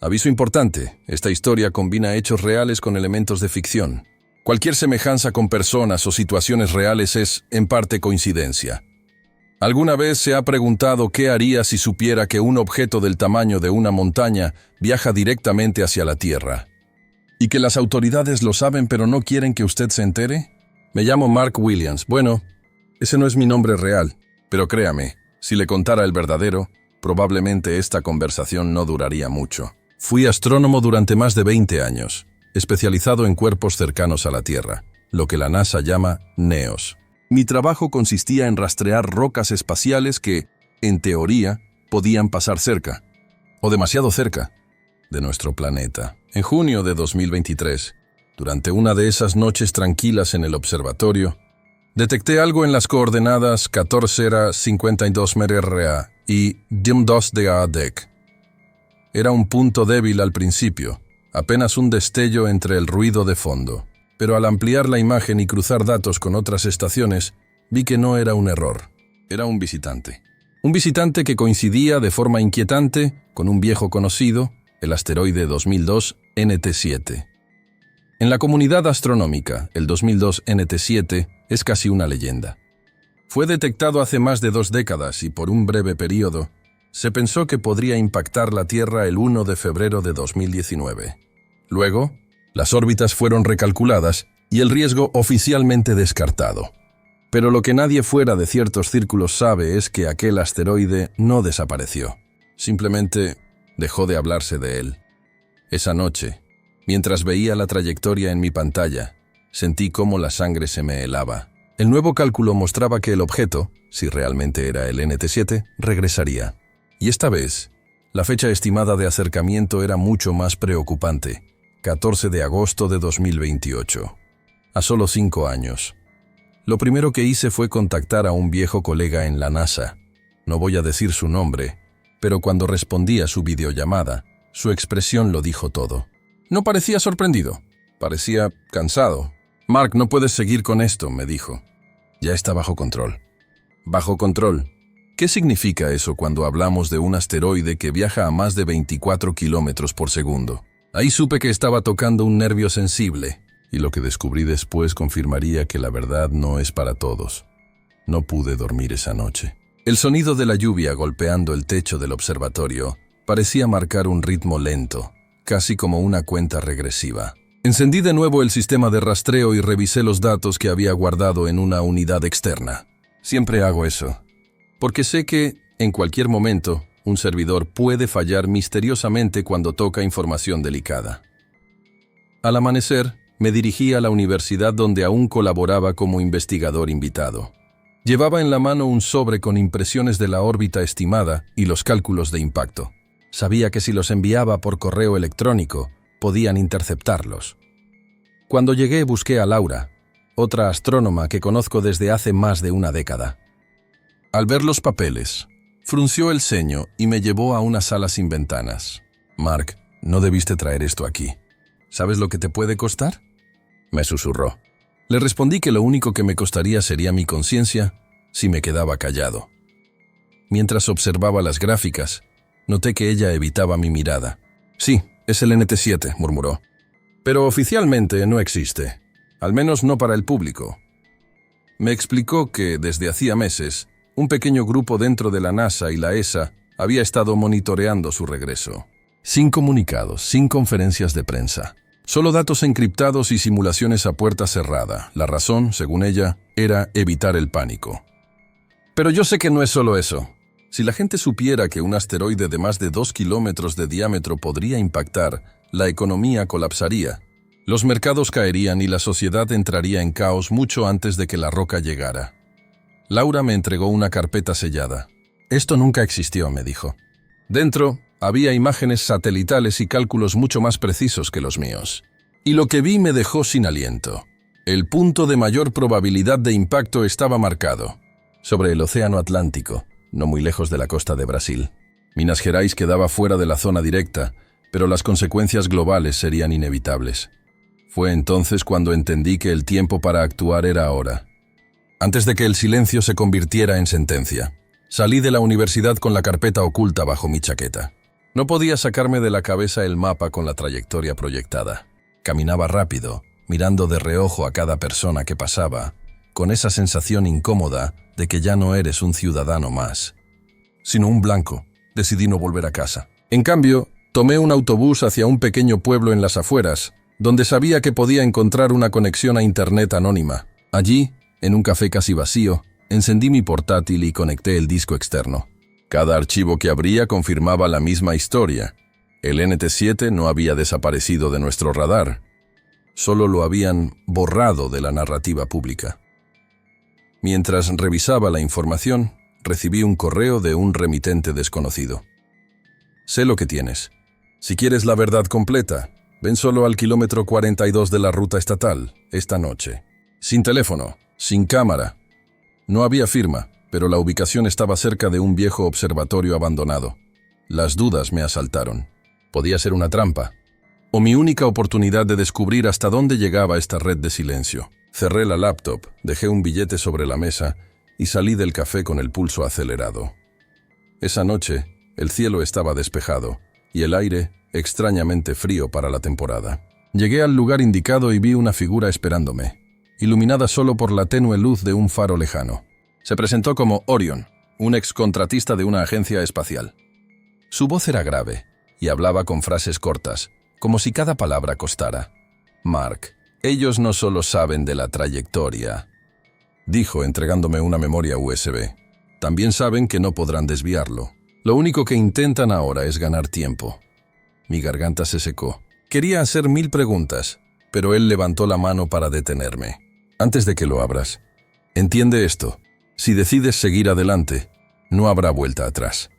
Aviso importante, esta historia combina hechos reales con elementos de ficción. Cualquier semejanza con personas o situaciones reales es, en parte, coincidencia. ¿Alguna vez se ha preguntado qué haría si supiera que un objeto del tamaño de una montaña viaja directamente hacia la Tierra? ¿Y que las autoridades lo saben pero no quieren que usted se entere? Me llamo Mark Williams. Bueno, ese no es mi nombre real, pero créame, si le contara el verdadero, probablemente esta conversación no duraría mucho. Fui astrónomo durante más de 20 años, especializado en cuerpos cercanos a la Tierra, lo que la NASA llama NEOS. Mi trabajo consistía en rastrear rocas espaciales que, en teoría, podían pasar cerca, o demasiado cerca, de nuestro planeta. En junio de 2023, durante una de esas noches tranquilas en el observatorio, detecté algo en las coordenadas 14:52 MRA y 2 de ADEC. Era un punto débil al principio, apenas un destello entre el ruido de fondo. Pero al ampliar la imagen y cruzar datos con otras estaciones, vi que no era un error. Era un visitante. Un visitante que coincidía de forma inquietante con un viejo conocido, el asteroide 2002 NT7. En la comunidad astronómica, el 2002 NT7 es casi una leyenda. Fue detectado hace más de 2 décadas y por un breve periodo, se pensó que podría impactar la Tierra el 1 de febrero de 2019. Luego, las órbitas fueron recalculadas y el riesgo oficialmente descartado. Pero lo que nadie fuera de ciertos círculos sabe es que aquel asteroide no desapareció. Simplemente dejó de hablarse de él. Esa noche, mientras veía la trayectoria en mi pantalla, sentí cómo la sangre se me helaba. El nuevo cálculo mostraba que el objeto, si realmente era el NT7, regresaría. Y esta vez, la fecha estimada de acercamiento era mucho más preocupante. 14 de agosto de 2028. A solo 5 años. Lo primero que hice fue contactar a un viejo colega en la NASA. No voy a decir su nombre, pero cuando respondí a su videollamada, su expresión lo dijo todo. No parecía sorprendido, parecía cansado. Mark, no puedes seguir con esto, me dijo. Ya está bajo control. ¿Bajo control? ¿Qué significa eso cuando hablamos de un asteroide que viaja a más de 24 kilómetros por segundo? Ahí supe que estaba tocando un nervio sensible, y lo que descubrí después confirmaría que la verdad no es para todos. No pude dormir esa noche. El sonido de la lluvia golpeando el techo del observatorio parecía marcar un ritmo lento, casi como una cuenta regresiva. Encendí de nuevo el sistema de rastreo y revisé los datos que había guardado en una unidad externa. Siempre hago eso, porque sé que, en cualquier momento, un servidor puede fallar misteriosamente cuando toca información delicada. Al amanecer, me dirigí a la universidad donde aún colaboraba como investigador invitado. Llevaba en la mano un sobre con impresiones de la órbita estimada y los cálculos de impacto. Sabía que si los enviaba por correo electrónico, podían interceptarlos. Cuando llegué, busqué a Laura, otra astrónoma que conozco desde hace más de una década. Al ver los papeles, frunció el ceño y me llevó a una sala sin ventanas. Mark, no debiste traer esto aquí. ¿Sabes lo que te puede costar? Me susurró. Le respondí que lo único que me costaría sería mi conciencia si me quedaba callado. Mientras observaba las gráficas, noté que ella evitaba mi mirada. Sí, es el NT7, murmuró. Pero oficialmente no existe, al menos no para el público. Me explicó que, desde hacía meses, un pequeño grupo dentro de la NASA y la ESA había estado monitoreando su regreso. Sin comunicados, sin conferencias de prensa. Solo datos encriptados y simulaciones a puerta cerrada. La razón, según ella, era evitar el pánico. Pero yo sé que no es solo eso. Si la gente supiera que un asteroide de más de 2 kilómetros de diámetro podría impactar, la economía colapsaría. Los mercados caerían y la sociedad entraría en caos mucho antes de que la roca llegara. Laura me entregó una carpeta sellada. Esto nunca existió, me dijo. Dentro había imágenes satelitales y cálculos mucho más precisos que los míos. Y lo que vi me dejó sin aliento. El punto de mayor probabilidad de impacto estaba marcado, sobre el Océano Atlántico, no muy lejos de la costa de Brasil. Minas Gerais quedaba fuera de la zona directa, pero las consecuencias globales serían inevitables. Fue entonces cuando entendí que el tiempo para actuar era ahora. Antes de que el silencio se convirtiera en sentencia, salí de la universidad con la carpeta oculta bajo mi chaqueta. No podía sacarme de la cabeza el mapa con la trayectoria proyectada. Caminaba rápido, mirando de reojo a cada persona que pasaba, con esa sensación incómoda de que ya no eres un ciudadano más, sino un blanco. Decidí no volver a casa. En cambio, tomé un autobús hacia un pequeño pueblo en las afueras, donde sabía que podía encontrar una conexión a internet anónima. Allí, en un café casi vacío, encendí mi portátil y conecté el disco externo. Cada archivo que abría confirmaba la misma historia. El NT7 no había desaparecido de nuestro radar. Solo lo habían borrado de la narrativa pública. Mientras revisaba la información, recibí un correo de un remitente desconocido. Sé lo que tienes. Si quieres la verdad completa, ven solo al kilómetro 42 de la ruta estatal, esta noche. Sin teléfono, sin cámara. No había firma, pero la ubicación estaba cerca de un viejo observatorio abandonado. Las dudas me asaltaron. Podía ser una trampa, o mi única oportunidad de descubrir hasta dónde llegaba esta red de silencio. Cerré la laptop, dejé un billete sobre la mesa y salí del café con el pulso acelerado. Esa noche, el cielo estaba despejado y el aire extrañamente frío para la temporada. Llegué al lugar indicado y vi una figura esperándome, iluminada solo por la tenue luz de un faro lejano. Se presentó como Orion, un excontratista de una agencia espacial. Su voz era grave y hablaba con frases cortas, como si cada palabra costara. «Mark, ellos no solo saben de la trayectoria», dijo entregándome una memoria USB. «También saben que no podrán desviarlo. Lo único que intentan ahora es ganar tiempo». Mi garganta se secó. Quería hacer 1000 preguntas, pero él levantó la mano para detenerme. «Antes de que lo abras, entiende esto. Si decides seguir adelante, no habrá vuelta atrás».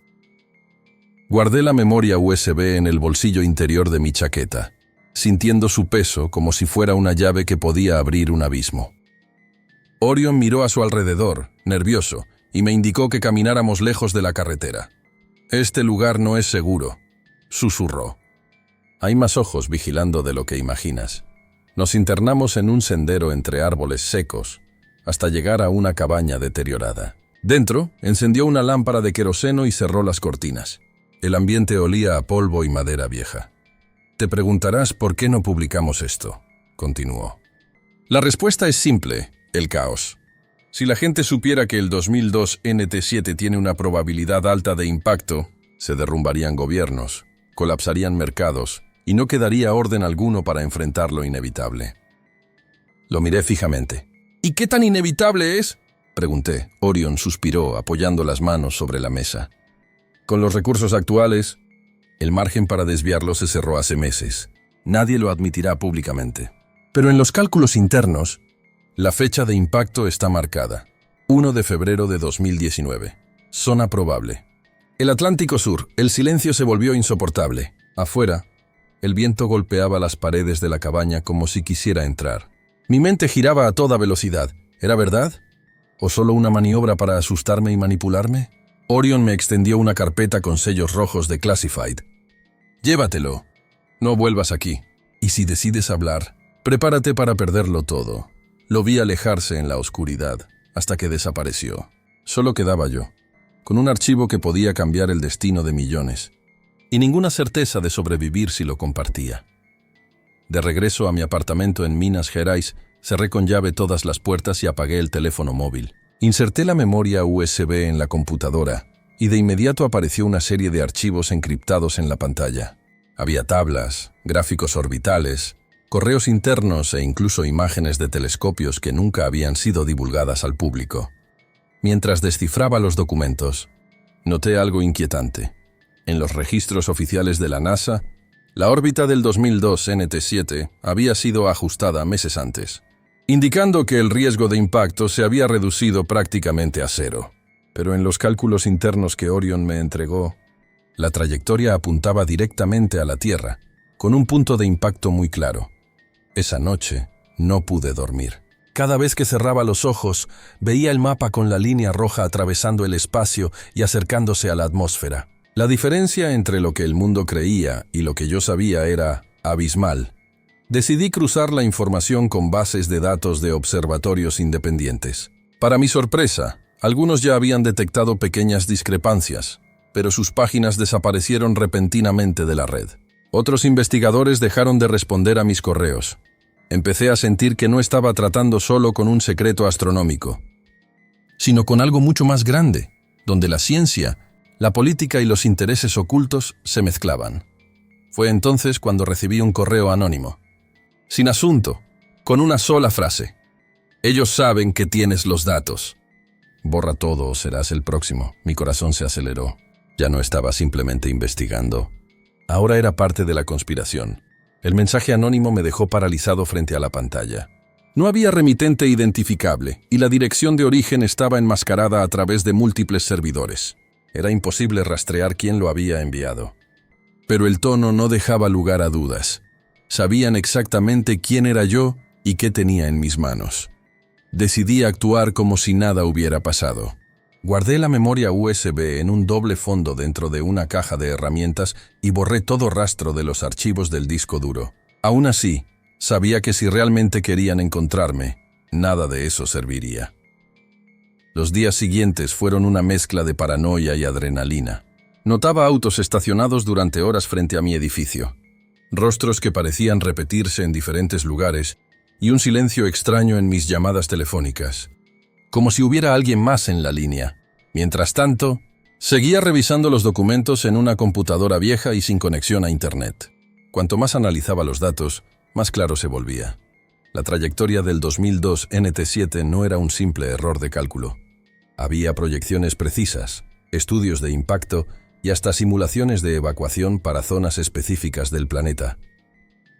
Guardé la memoria USB en el bolsillo interior de mi chaqueta, sintiendo su peso como si fuera una llave que podía abrir un abismo. Orion miró a su alrededor, nervioso, y me indicó que camináramos lejos de la carretera. «Este lugar no es seguro», susurró. «Hay más ojos vigilando de lo que imaginas». Nos internamos en un sendero entre árboles secos, hasta llegar a una cabaña deteriorada. Dentro, encendió una lámpara de queroseno y cerró las cortinas. El ambiente olía a polvo y madera vieja. «Te preguntarás por qué no publicamos esto», continuó. «La respuesta es simple: el caos. Si la gente supiera que el 2002 NT7 tiene una probabilidad alta de impacto, se derrumbarían gobiernos, colapsarían mercados, y no quedaría orden alguno para enfrentar lo inevitable». Lo miré fijamente. «¿Y qué tan inevitable es?», pregunté. Orion suspiró, apoyando las manos sobre la mesa. «Con los recursos actuales, el margen para desviarlo se cerró hace meses. Nadie lo admitirá públicamente. Pero en los cálculos internos, la fecha de impacto está marcada. 1 de febrero de 2019. Zona probable. El Atlántico Sur. El silencio se volvió insoportable. Afuera, el viento golpeaba las paredes de la cabaña como si quisiera entrar. Mi mente giraba a toda velocidad. ¿Era verdad? ¿O solo una maniobra para asustarme y manipularme? Orion me extendió una carpeta con sellos rojos de Classified. «Llévatelo. No vuelvas aquí. Y si decides hablar, prepárate para perderlo todo». Lo vi alejarse en la oscuridad, hasta que desapareció. Solo quedaba yo, con un archivo que podía cambiar el destino de millones, y ninguna certeza de sobrevivir si lo compartía. De regreso a mi apartamento en Minas Gerais, cerré con llave todas las puertas y apagué el teléfono móvil. Inserté la memoria USB en la computadora y de inmediato apareció una serie de archivos encriptados en la pantalla. Había tablas, gráficos orbitales, correos internos e incluso imágenes de telescopios que nunca habían sido divulgadas al público. Mientras descifraba los documentos, noté algo inquietante. En los registros oficiales de la NASA, la órbita del 2002 NT7 había sido ajustada meses antes, indicando que el riesgo de impacto se había reducido prácticamente a cero. Pero en los cálculos internos que Orion me entregó, la trayectoria apuntaba directamente a la Tierra, con un punto de impacto muy claro. Esa noche no pude dormir. Cada vez que cerraba los ojos, veía el mapa con la línea roja atravesando el espacio y acercándose a la atmósfera. La diferencia entre lo que el mundo creía y lo que yo sabía era abismal. Decidí cruzar la información con bases de datos de observatorios independientes. Para mi sorpresa, algunos ya habían detectado pequeñas discrepancias, pero sus páginas desaparecieron repentinamente de la red. Otros investigadores dejaron de responder a mis correos. Empecé a sentir que no estaba tratando solo con un secreto astronómico, sino con algo mucho más grande, donde la ciencia, la política y los intereses ocultos se mezclaban. Fue entonces cuando recibí un correo anónimo. Sin asunto, con una sola frase. Ellos saben que tienes los datos. Borra todo o serás el próximo. Mi corazón se aceleró. Ya no estaba simplemente investigando. Ahora era parte de la conspiración. El mensaje anónimo me dejó paralizado frente a la pantalla. No había remitente identificable y la dirección de origen estaba enmascarada a través de múltiples servidores. Era imposible rastrear quién lo había enviado. Pero el tono no dejaba lugar a dudas. Sabían exactamente quién era yo y qué tenía en mis manos. Decidí actuar como si nada hubiera pasado. Guardé la memoria USB en un doble fondo dentro de una caja de herramientas y borré todo rastro de los archivos del disco duro. Aún así, sabía que si realmente querían encontrarme, nada de eso serviría. Los días siguientes fueron una mezcla de paranoia y adrenalina. Notaba autos estacionados durante horas frente a mi edificio, rostros que parecían repetirse en diferentes lugares y un silencio extraño en mis llamadas telefónicas, como si hubiera alguien más en la línea. Mientras tanto, seguía revisando los documentos en una computadora vieja y sin conexión a Internet. Cuanto más analizaba los datos, más claro se volvía. La trayectoria del 2002 NT7 no era un simple error de cálculo. Había proyecciones precisas, estudios de impacto y hasta simulaciones de evacuación para zonas específicas del planeta.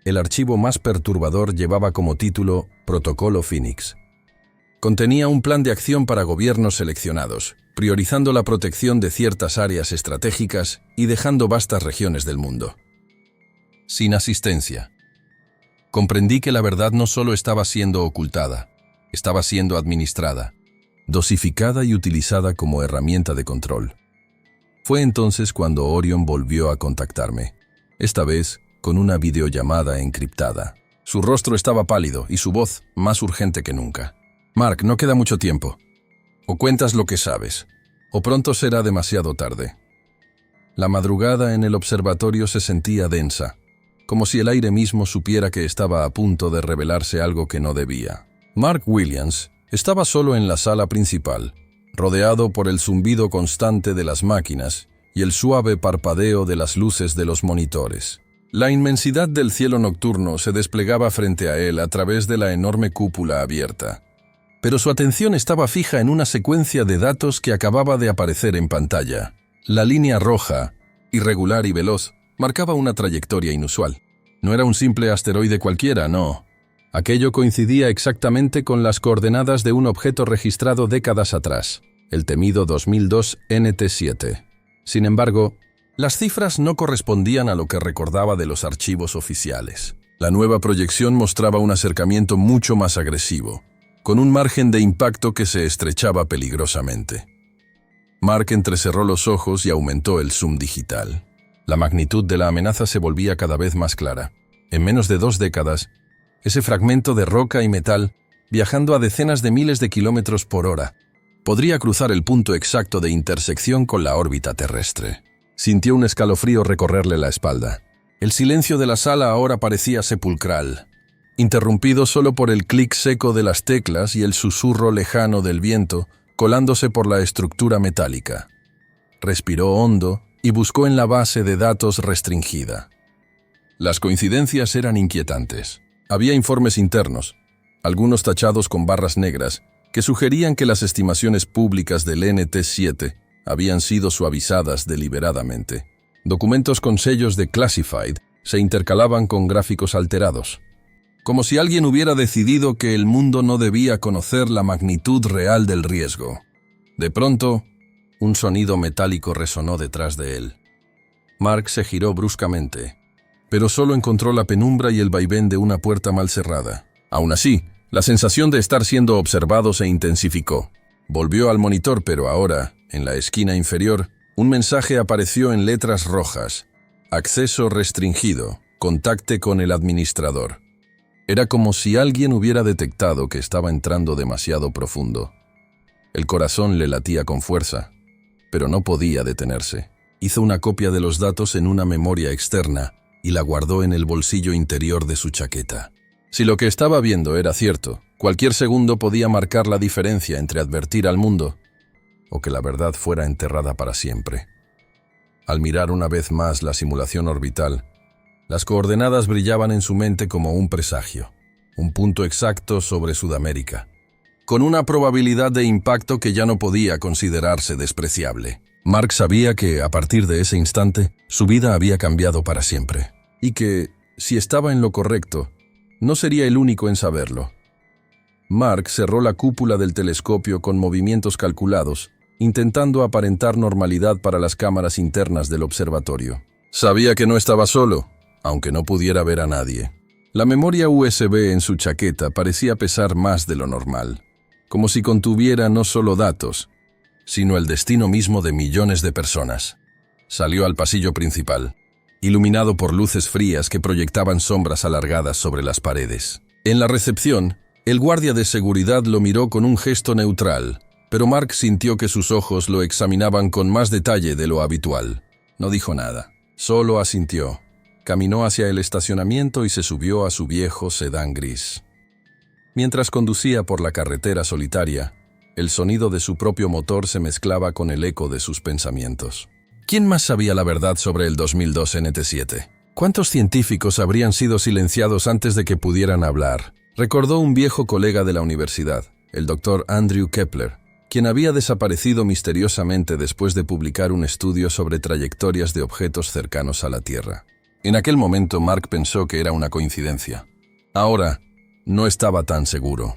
El archivo más perturbador llevaba como título Protocolo Phoenix. Contenía un plan de acción para gobiernos seleccionados, priorizando la protección de ciertas áreas estratégicas y dejando vastas regiones del mundo sin asistencia. Comprendí que la verdad no solo estaba siendo ocultada, estaba siendo administrada, dosificada y utilizada como herramienta de control. Fue entonces cuando Orion volvió a contactarme, esta vez con una videollamada encriptada. Su rostro estaba pálido y su voz más urgente que nunca. Mark, no queda mucho tiempo. O cuentas lo que sabes, o pronto será demasiado tarde. La madrugada en el observatorio se sentía densa, como si el aire mismo supiera que estaba a punto de revelarse algo que no debía. Mark Williams estaba solo en la sala principal, rodeado por el zumbido constante de las máquinas y el suave parpadeo de las luces de los monitores. La inmensidad del cielo nocturno se desplegaba frente a él a través de la enorme cúpula abierta. Pero su atención estaba fija en una secuencia de datos que acababa de aparecer en pantalla. La línea roja, irregular y veloz, marcaba una trayectoria inusual. No era un simple asteroide cualquiera, no. Aquello coincidía exactamente con las coordenadas de un objeto registrado décadas atrás, el temido 2002 NT7. Sin embargo, las cifras no correspondían a lo que recordaba de los archivos oficiales. La nueva proyección mostraba un acercamiento mucho más agresivo, con un margen de impacto que se estrechaba peligrosamente. Mark entrecerró los ojos y aumentó el zoom digital. La magnitud de la amenaza se volvía cada vez más clara. En menos de 2 décadas, ese fragmento de roca y metal, viajando a decenas de miles de kilómetros por hora, podría cruzar el punto exacto de intersección con la órbita terrestre. Sintió un escalofrío recorrerle la espalda. El silencio de la sala ahora parecía sepulcral, interrumpido solo por el clic seco de las teclas y el susurro lejano del viento colándose por la estructura metálica. Respiró hondo y buscó en la base de datos restringida. Las coincidencias eran inquietantes. Había informes internos, algunos tachados con barras negras, que sugerían que las estimaciones públicas del NT7 habían sido suavizadas deliberadamente. Documentos con sellos de Classified se intercalaban con gráficos alterados, como si alguien hubiera decidido que el mundo no debía conocer la magnitud real del riesgo. De pronto, un sonido metálico resonó detrás de él. Mark se giró bruscamente, pero solo encontró la penumbra y el vaivén de una puerta mal cerrada. Aún así, la sensación de estar siendo observado se intensificó. Volvió al monitor, pero ahora, en la esquina inferior, un mensaje apareció en letras rojas. Acceso restringido. Contacte con el administrador. Era como si alguien hubiera detectado que estaba entrando demasiado profundo. El corazón le latía con fuerza, pero no podía detenerse. Hizo una copia de los datos en una memoria externa y la guardó en el bolsillo interior de su chaqueta. Si lo que estaba viendo era cierto, cualquier segundo podía marcar la diferencia entre advertir al mundo o que la verdad fuera enterrada para siempre. Al mirar una vez más la simulación orbital, las coordenadas brillaban en su mente como un presagio, un punto exacto sobre Sudamérica, con una probabilidad de impacto que ya no podía considerarse despreciable. Mark sabía que, a partir de ese instante, su vida había cambiado para siempre, y que, si estaba en lo correcto, no sería el único en saberlo. Mark cerró la cúpula del telescopio con movimientos calculados, intentando aparentar normalidad para las cámaras internas del observatorio. Sabía que no estaba solo, aunque no pudiera ver a nadie. La memoria USB en su chaqueta parecía pesar más de lo normal, como si contuviera no solo datos, sino el destino mismo de millones de personas. Salió al pasillo principal, iluminado por luces frías que proyectaban sombras alargadas sobre las paredes. En la recepción, el guardia de seguridad lo miró con un gesto neutral, pero Mark sintió que sus ojos lo examinaban con más detalle de lo habitual. No dijo nada, solo asintió. Caminó hacia el estacionamiento y se subió a su viejo sedán gris. Mientras conducía por la carretera solitaria, el sonido de su propio motor se mezclaba con el eco de sus pensamientos. ¿Quién más sabía la verdad sobre el 2002 NT7? ¿Cuántos científicos habrían sido silenciados antes de que pudieran hablar? Recordó un viejo colega de la universidad, el Dr. Andrew Kepler, quien había desaparecido misteriosamente después de publicar un estudio sobre trayectorias de objetos cercanos a la Tierra. En aquel momento Mark pensó que era una coincidencia. Ahora, no estaba tan seguro.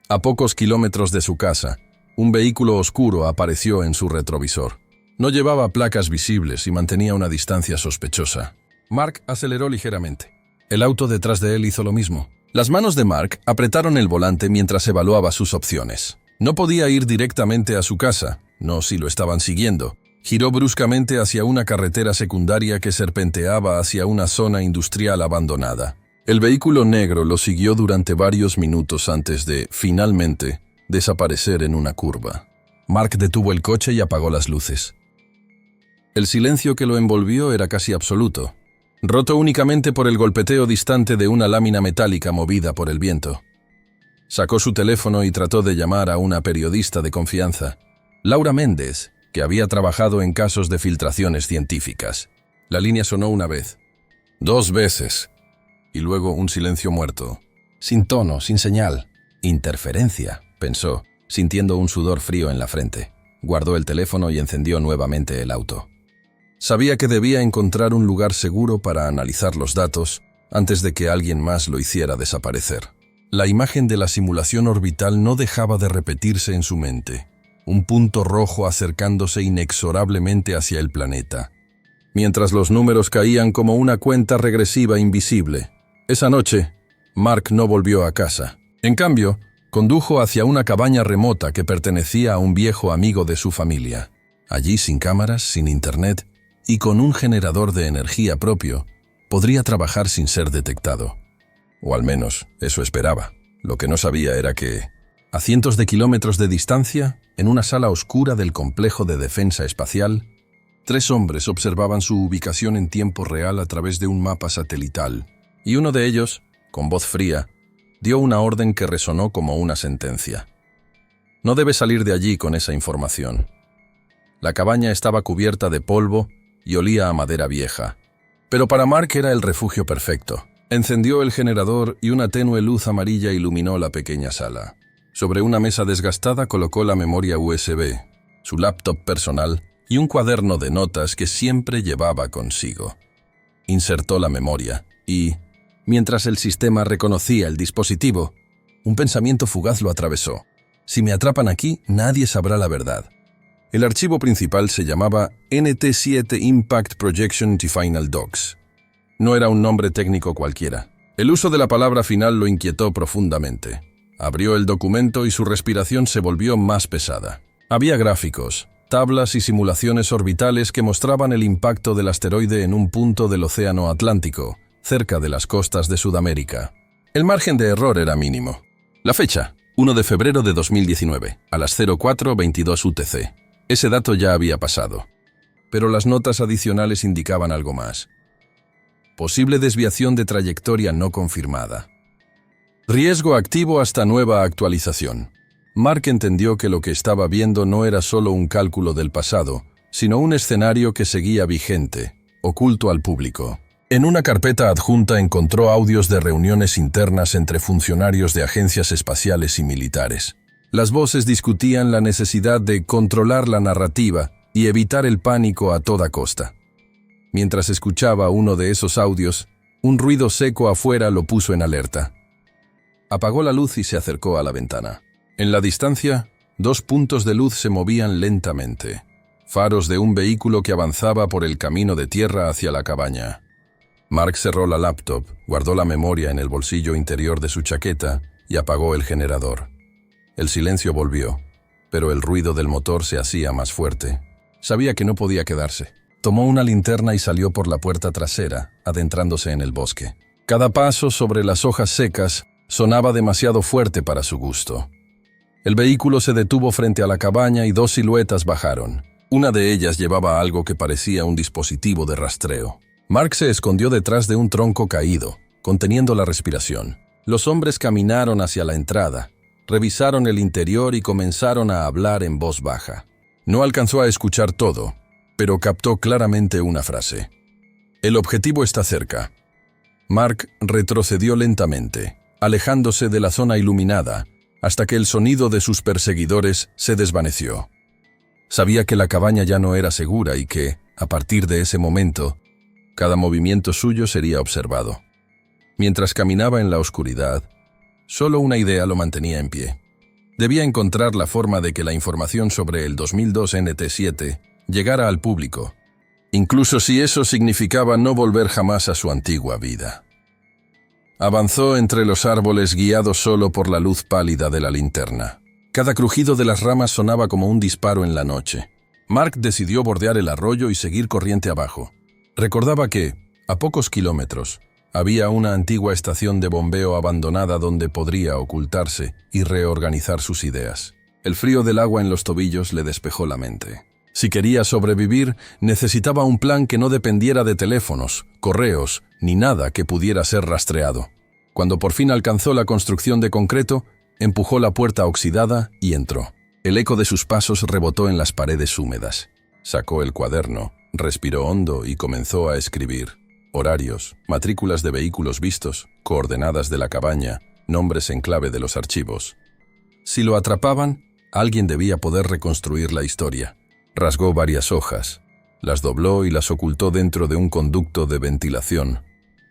A pocos kilómetros de su casa, un vehículo oscuro apareció en su retrovisor. No llevaba placas visibles y mantenía una distancia sospechosa. Mark aceleró ligeramente. El auto detrás de él hizo lo mismo. Las manos de Mark apretaron el volante mientras evaluaba sus opciones. No podía ir directamente a su casa, no si lo estaban siguiendo. Giró bruscamente hacia una carretera secundaria que serpenteaba hacia una zona industrial abandonada. El vehículo negro lo siguió durante varios minutos antes de, finalmente, desaparecer en una curva. Mark detuvo el coche y apagó las luces. El silencio que lo envolvió era casi absoluto, roto únicamente por el golpeteo distante de una lámina metálica movida por el viento. Sacó su teléfono y trató de llamar a una periodista de confianza, Laura Méndez, que había trabajado en casos de filtraciones científicas. La línea sonó una vez, 2 veces, y luego un silencio muerto. Sin tono, sin señal. Interferencia, pensó, sintiendo un sudor frío en la frente. Guardó el teléfono y encendió nuevamente el auto. Sabía que debía encontrar un lugar seguro para analizar los datos antes de que alguien más lo hiciera desaparecer. La imagen de la simulación orbital no dejaba de repetirse en su mente. Un punto rojo acercándose inexorablemente hacia el planeta, mientras los números caían como una cuenta regresiva invisible. Esa noche, Mark no volvió a casa. En cambio, condujo hacia una cabaña remota que pertenecía a un viejo amigo de su familia. Allí, sin cámaras, sin internet y con un generador de energía propio, podría trabajar sin ser detectado. O al menos, eso esperaba. Lo que no sabía era que, a cientos de kilómetros de distancia, en una sala oscura del complejo de defensa espacial, 3 hombres observaban su ubicación en tiempo real a través de un mapa satelital, y uno de ellos, con voz fría, dio una orden que resonó como una sentencia. No debes salir de allí con esa información. La cabaña estaba cubierta de polvo y olía a madera vieja, pero para Mark era el refugio perfecto. Encendió el generador y una tenue luz amarilla iluminó la pequeña sala. Sobre una mesa desgastada colocó la memoria USB, su laptop personal y un cuaderno de notas que siempre llevaba consigo. Insertó la memoria y, mientras el sistema reconocía el dispositivo, un pensamiento fugaz lo atravesó. Si me atrapan aquí, nadie sabrá la verdad. El archivo principal se llamaba NT7 Impact Projection to Final Docs. No era un nombre técnico cualquiera. El uso de la palabra final lo inquietó profundamente. Abrió el documento y su respiración se volvió más pesada. Había gráficos, tablas y simulaciones orbitales que mostraban el impacto del asteroide en un punto del Océano Atlántico, cerca de las costas de Sudamérica. El margen de error era mínimo. La fecha, 1 de febrero de 2019, a las 04:22 UTC. Ese dato ya había pasado. pero las notas adicionales indicaban algo más. Posible desviación de trayectoria no confirmada. Riesgo activo hasta nueva actualización. Mark entendió que lo que estaba viendo no era solo un cálculo del pasado, sino un escenario que seguía vigente, oculto al público. En una carpeta adjunta encontró audios de reuniones internas entre funcionarios de agencias espaciales y militares. Las voces discutían la necesidad de controlar la narrativa y evitar el pánico a toda costa. Mientras escuchaba uno de esos audios, un ruido seco afuera lo puso en alerta. Apagó la luz y se acercó a la ventana. En la distancia, 2 puntos de luz se movían lentamente. Faros de un vehículo que avanzaba por el camino de tierra hacia la cabaña. Mark cerró la laptop, guardó la memoria en el bolsillo interior de su chaqueta y apagó el generador. El silencio volvió, pero el ruido del motor se hacía más fuerte. Sabía que no podía quedarse. Tomó una linterna y salió por la puerta trasera, adentrándose en el bosque. Cada paso sobre las hojas secas sonaba demasiado fuerte para su gusto. El vehículo se detuvo frente a la cabaña y 2 siluetas bajaron. Una de ellas llevaba algo que parecía un dispositivo de rastreo. Mark se escondió detrás de un tronco caído, conteniendo la respiración. Los hombres caminaron hacia la entrada, revisaron el interior y comenzaron a hablar en voz baja. No alcanzó a escuchar todo, pero captó claramente una frase. El objetivo está cerca. Mark retrocedió lentamente, alejándose de la zona iluminada, hasta que el sonido de sus perseguidores se desvaneció. Sabía que la cabaña ya no era segura y que, a partir de ese momento, cada movimiento suyo sería observado. Mientras caminaba en la oscuridad, solo una idea lo mantenía en pie. Debía encontrar la forma de que la información sobre el 2002 NT-7 llegara al público, incluso si eso significaba no volver jamás a su antigua vida. Avanzó entre los árboles guiado solo por la luz pálida de la linterna. Cada crujido de las ramas sonaba como un disparo en la noche. Mark decidió bordear el arroyo y seguir corriente abajo. Recordaba que, a pocos kilómetros, había una antigua estación de bombeo abandonada donde podría ocultarse y reorganizar sus ideas. El frío del agua en los tobillos le despejó la mente. Si quería sobrevivir, necesitaba un plan que no dependiera de teléfonos, correos, ni nada que pudiera ser rastreado. Cuando por fin alcanzó la construcción de concreto, empujó la puerta oxidada y entró. El eco de sus pasos rebotó en las paredes húmedas. Sacó el cuaderno, respiró hondo y comenzó a escribir. Horarios, matrículas de vehículos vistos, coordenadas de la cabaña, nombres en clave de los archivos. Si lo atrapaban, alguien debía poder reconstruir la historia. Rasgó varias hojas, las dobló y las ocultó dentro de un conducto de ventilación,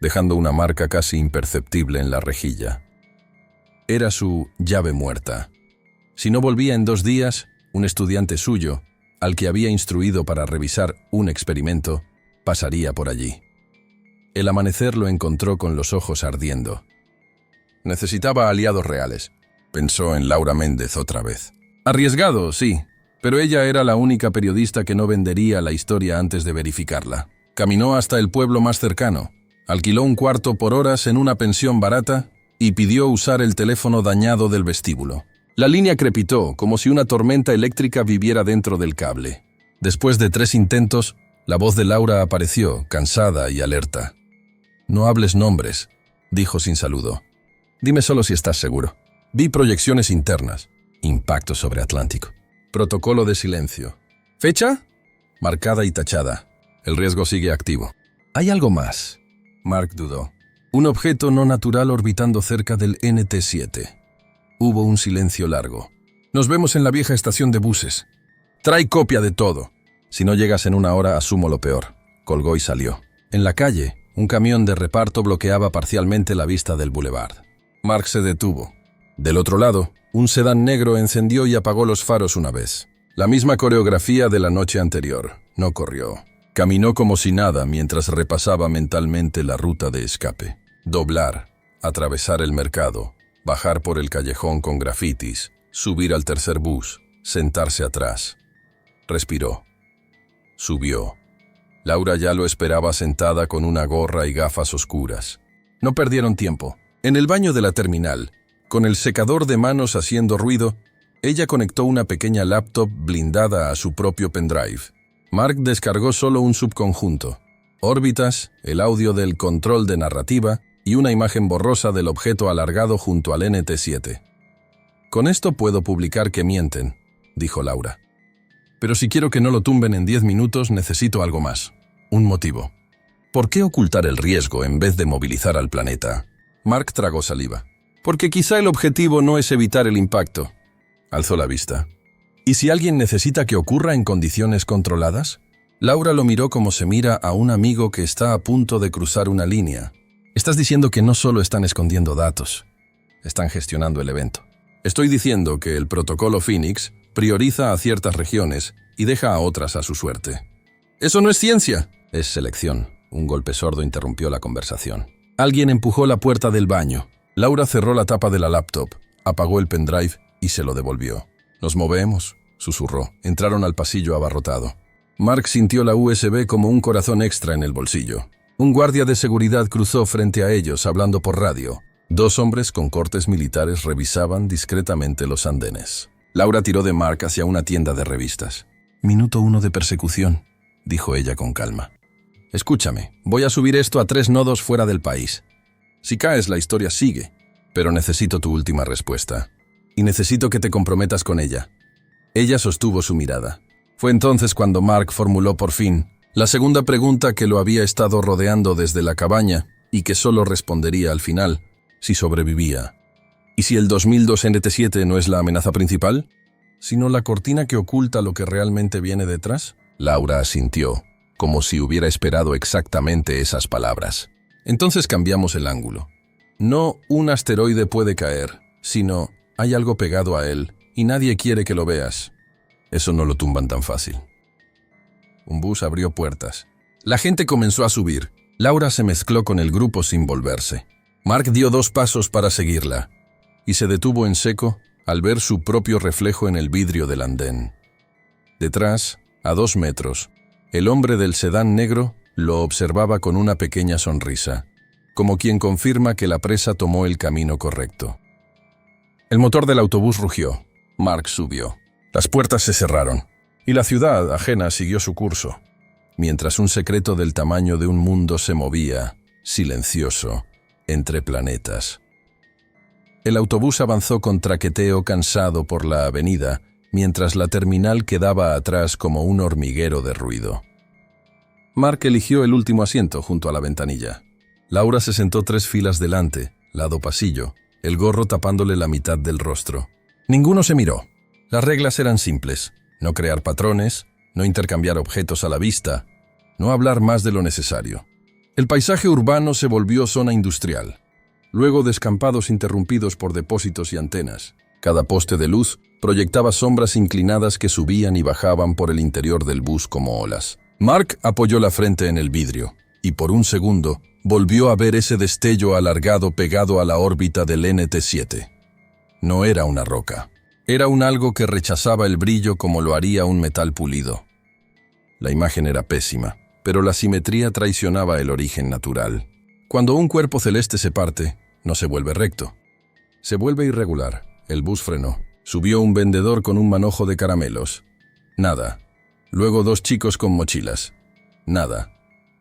dejando una marca casi imperceptible en la rejilla. Era su llave muerta. Si no volvía en 2 días, un estudiante suyo, al que había instruido para revisar un experimento, pasaría por allí. El amanecer lo encontró con los ojos ardiendo. Necesitaba aliados reales, pensó en Laura Méndez otra vez. Arriesgado, sí, pero ella era la única periodista que no vendería la historia antes de verificarla. Caminó hasta el pueblo más cercano, alquiló un cuarto por horas en una pensión barata y pidió usar el teléfono dañado del vestíbulo. La línea crepitó, como si una tormenta eléctrica viviera dentro del cable. Después de 3 intentos, la voz de Laura apareció, cansada y alerta. «No hables nombres», dijo sin saludo. «Dime solo si estás seguro». Vi proyecciones internas. Impacto sobre Atlántico. Protocolo de silencio. ¿Fecha? Marcada y tachada. El riesgo sigue activo. ¿Hay algo más? Mark dudó. Un objeto no natural orbitando cerca del NT-7. Hubo un silencio largo. Nos vemos en la vieja estación de buses. Trae copia de todo. Si no llegas en 1 hora, asumo lo peor. Colgó y salió. En la calle, un camión de reparto bloqueaba parcialmente la vista del boulevard. Mark se detuvo. Del otro lado, un sedán negro encendió y apagó los faros una vez. La misma coreografía de la noche anterior. No corrió. Caminó como si nada mientras repasaba mentalmente la ruta de escape. Doblar, atravesar el mercado, bajar por el callejón con grafitis, subir al tercer bus, sentarse atrás. Respiró. Subió. Laura ya lo esperaba sentada con una gorra y gafas oscuras. No perdieron tiempo. En el baño de la terminal, con el secador de manos haciendo ruido, ella conectó una pequeña laptop blindada a su propio pendrive. Mark descargó solo un subconjunto: órbitas, el audio del control de narrativa y una imagen borrosa del objeto alargado junto al NT7. «Con esto puedo publicar que mienten», dijo Laura. «Pero si quiero que no lo tumben en 10 minutos, necesito algo más. Un motivo. ¿Por qué ocultar el riesgo en vez de movilizar al planeta?» Mark tragó saliva. «Porque quizá el objetivo no es evitar el impacto». Alzó la vista. «¿Y si alguien necesita que ocurra en condiciones controladas?» Laura lo miró como se mira a un amigo que está a punto de cruzar una línea. «Estás diciendo que no solo están escondiendo datos, están gestionando el evento». «Estoy diciendo que el protocolo Phoenix prioriza a ciertas regiones y deja a otras a su suerte». «¡Eso no es ciencia!» «Es selección». Un golpe sordo interrumpió la conversación. Alguien empujó la puerta del baño. Laura cerró la tapa de la laptop, apagó el pendrive y se lo devolvió. «Nos movemos», susurró. Entraron al pasillo abarrotado. Mark sintió la USB como un corazón extra en el bolsillo. Un guardia de seguridad cruzó frente a ellos hablando por radio. 2 hombres con cortes militares revisaban discretamente los andenes. Laura tiró de Mark hacia una tienda de revistas. «Minuto 1 de persecución», dijo ella con calma. «Escúchame, voy a subir esto a 3 nodos fuera del país. Si caes, la historia sigue, pero necesito tu última respuesta. Y necesito que te comprometas con ella». Ella sostuvo su mirada. Fue entonces cuando Mark formuló por fin la segunda pregunta que lo había estado rodeando desde la cabaña y que solo respondería al final, si sobrevivía. ¿Y si el 2002 NT7 no es la amenaza principal, sino la cortina que oculta lo que realmente viene detrás? Laura asintió, como si hubiera esperado exactamente esas palabras. Entonces cambiamos el ángulo. No un asteroide puede caer, sino hay algo pegado a él y nadie quiere que lo veas. Eso no lo tumban tan fácil. Un bus abrió puertas. La gente comenzó a subir. Laura se mezcló con el grupo sin volverse. Mark dio 2 pasos para seguirla y se detuvo en seco al ver su propio reflejo en el vidrio del andén. Detrás, a 2 metros, el hombre del sedán negro lo observaba con una pequeña sonrisa, como quien confirma que la presa tomó el camino correcto. El motor del autobús rugió. Mark subió. Las puertas se cerraron, y la ciudad ajena siguió su curso, mientras un secreto del tamaño de un mundo se movía, silencioso, entre planetas. El autobús avanzó con traqueteo cansado por la avenida, mientras la terminal quedaba atrás como un hormiguero de ruido. Mark eligió el último asiento junto a la ventanilla. Laura se sentó 3 filas delante, lado pasillo, el gorro tapándole la mitad del rostro. Ninguno se miró. Las reglas eran simples: no crear patrones, no intercambiar objetos a la vista, no hablar más de lo necesario. El paisaje urbano se volvió zona industrial, luego descampados interrumpidos por depósitos y antenas. Cada poste de luz proyectaba sombras inclinadas que subían y bajaban por el interior del bus como olas. Mark apoyó la frente en el vidrio, y por un segundo volvió a ver ese destello alargado pegado a la órbita del NT7. No era una roca. Era un algo que rechazaba el brillo como lo haría un metal pulido. La imagen era pésima, pero la simetría traicionaba el origen natural. Cuando un cuerpo celeste se parte, no se vuelve recto. Se vuelve irregular. El bus frenó. Subió un vendedor con un manojo de caramelos. Nada. Luego 2 chicos con mochilas. Nada.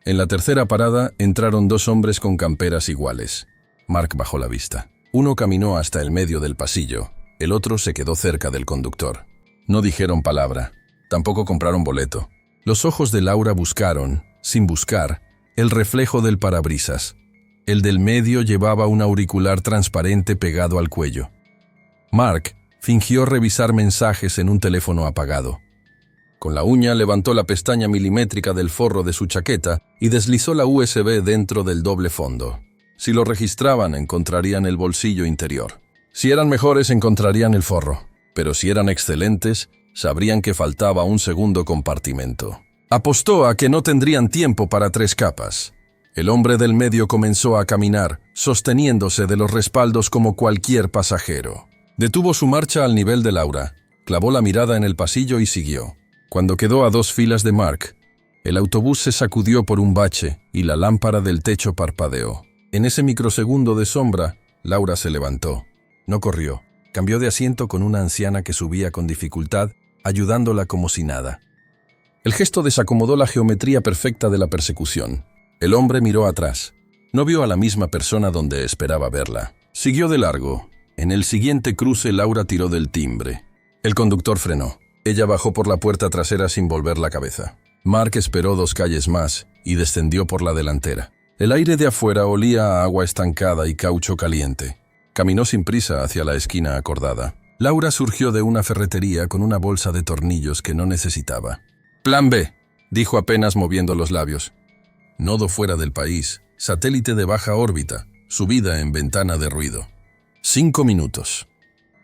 En la tercera parada entraron 2 hombres con camperas iguales. Mark bajó la vista. Uno caminó hasta el medio del pasillo. El otro se quedó cerca del conductor. No dijeron palabra. Tampoco compraron boleto. Los ojos de Laura buscaron, sin buscar, el reflejo del parabrisas. El del medio llevaba un auricular transparente pegado al cuello. Mark fingió revisar mensajes en un teléfono apagado. Con la uña levantó la pestaña milimétrica del forro de su chaqueta y deslizó la USB dentro del doble fondo. Si lo registraban, encontrarían el bolsillo interior. Si eran mejores, encontrarían el forro. Pero si eran excelentes, sabrían que faltaba un segundo compartimento. Apostó a que no tendrían tiempo para 3 capas. El hombre del medio comenzó a caminar, sosteniéndose de los respaldos como cualquier pasajero. Detuvo su marcha al nivel de Laura, clavó la mirada en el pasillo y siguió. Cuando quedó a 2 filas de Mark, el autobús se sacudió por un bache y la lámpara del techo parpadeó. En ese microsegundo de sombra, Laura se levantó. No corrió. Cambió de asiento con una anciana que subía con dificultad, ayudándola como si nada. El gesto desacomodó la geometría perfecta de la persecución. El hombre miró atrás. No vio a la misma persona donde esperaba verla. Siguió de largo. En el siguiente cruce, Laura tiró del timbre. El conductor frenó. Ella bajó por la puerta trasera sin volver la cabeza. Mark esperó 2 calles más y descendió por la delantera. El aire de afuera olía a agua estancada y caucho caliente. Caminó sin prisa hacia la esquina acordada. Laura surgió de una ferretería con una bolsa de tornillos que no necesitaba. «Plan B», dijo apenas moviendo los labios. Nodo fuera del país, satélite de baja órbita, subida en ventana de ruido. 5 minutos.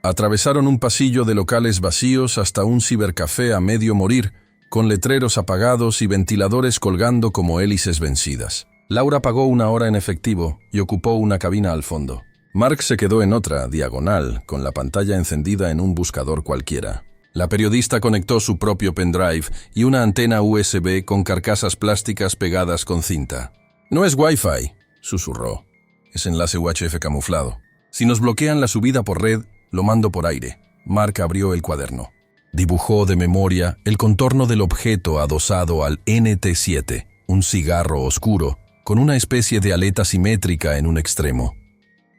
Atravesaron un pasillo de locales vacíos hasta un cibercafé a medio morir, con letreros apagados y ventiladores colgando como hélices vencidas. Laura pagó 1 hora en efectivo y ocupó una cabina al fondo. Mark se quedó en otra, diagonal, con la pantalla encendida en un buscador cualquiera. La periodista conectó su propio pendrive y una antena USB con carcasas plásticas pegadas con cinta. «No es Wi-Fi», susurró. «Es enlace UHF camuflado. Si nos bloquean la subida por red, lo mando por aire». Mark abrió el cuaderno. Dibujó de memoria el contorno del objeto adosado al NT7, un cigarro oscuro, con una especie de aleta simétrica en un extremo.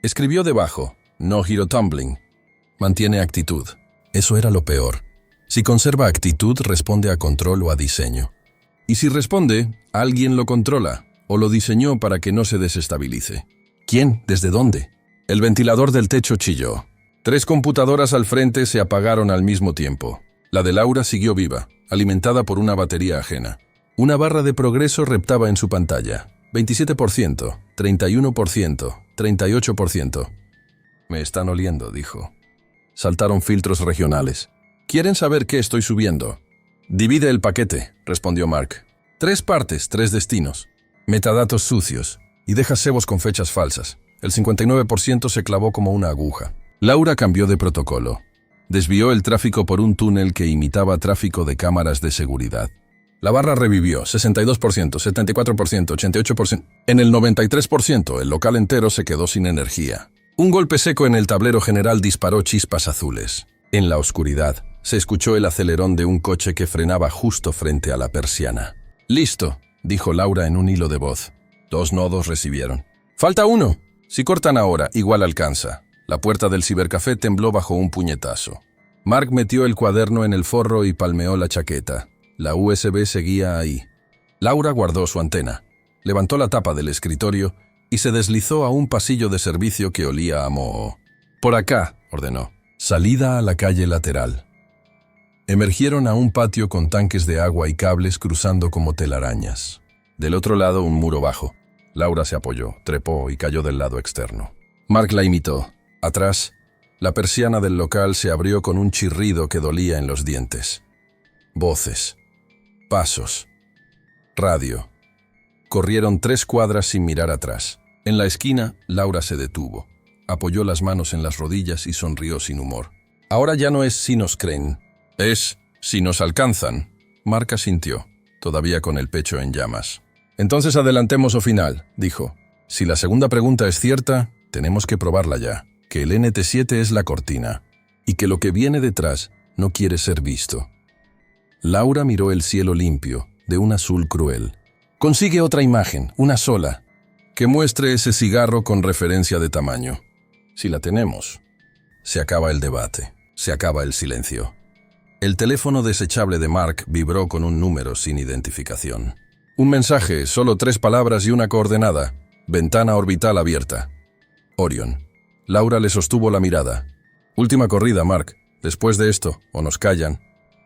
Escribió debajo: «No giro tumbling. Mantiene actitud». Eso era lo peor. Si conserva actitud, responde a control o a diseño. Y si responde, alguien lo controla o lo diseñó para que no se desestabilice. ¿Quién? ¿Desde dónde? El ventilador del techo chilló. 3 computadoras al frente se apagaron al mismo tiempo. La de Laura siguió viva, alimentada por una batería ajena. Una barra de progreso reptaba en su pantalla. 27%, 31%, 38%. «Me están oliendo», dijo. Saltaron filtros regionales. «¿Quieren saber qué estoy subiendo?» «Divide el paquete», respondió Mark. 3 partes, 3 destinos. Metadatos sucios. Y deja cebos con fechas falsas. El 59% se clavó como una aguja. Laura cambió de protocolo. Desvió el tráfico por un túnel que imitaba tráfico de cámaras de seguridad. La barra revivió, 62%, 74%, 88%. En el 93%, el local entero se quedó sin energía. Un golpe seco en el tablero general disparó chispas azules. En la oscuridad, se escuchó el acelerón de un coche que frenaba justo frente a la persiana. «Listo», dijo Laura en un hilo de voz. 2 nodos recibieron. «Falta 1. Si cortan ahora, igual alcanza». La puerta del cibercafé tembló bajo un puñetazo. Mark metió el cuaderno en el forro y palmeó la chaqueta. La USB seguía ahí. Laura guardó su antena. Levantó la tapa del escritorio y se deslizó a un pasillo de servicio que olía a moho. «Por acá», ordenó. Salida a la calle lateral. Emergieron a un patio con tanques de agua y cables cruzando como telarañas. Del otro lado, un muro bajo. Laura se apoyó, trepó y cayó del lado externo. Mark la imitó. Atrás, la persiana del local se abrió con un chirrido que dolía en los dientes. Voces. Pasos. Radio. Corrieron 3 cuadras sin mirar atrás. En la esquina, Laura se detuvo. Apoyó las manos en las rodillas y sonrió sin humor. Ahora ya no es si nos creen, es si nos alcanzan. Mark asintió, todavía con el pecho en llamas. Entonces adelantemos o final, dijo. Si la segunda pregunta es cierta, tenemos que probarla ya. Que el NT7 es la cortina y que lo que viene detrás no quiere ser visto. Laura miró el cielo limpio, de un azul cruel. Consigue otra imagen, una sola, que muestre ese cigarro con referencia de tamaño. Si la tenemos. Se acaba el debate, se acaba el silencio. El teléfono desechable de Mark vibró con un número sin identificación. Un mensaje, solo 3 palabras y una coordenada. Ventana orbital abierta. Orion. Laura le sostuvo la mirada. Última corrida, Mark. Después de esto, o nos callan,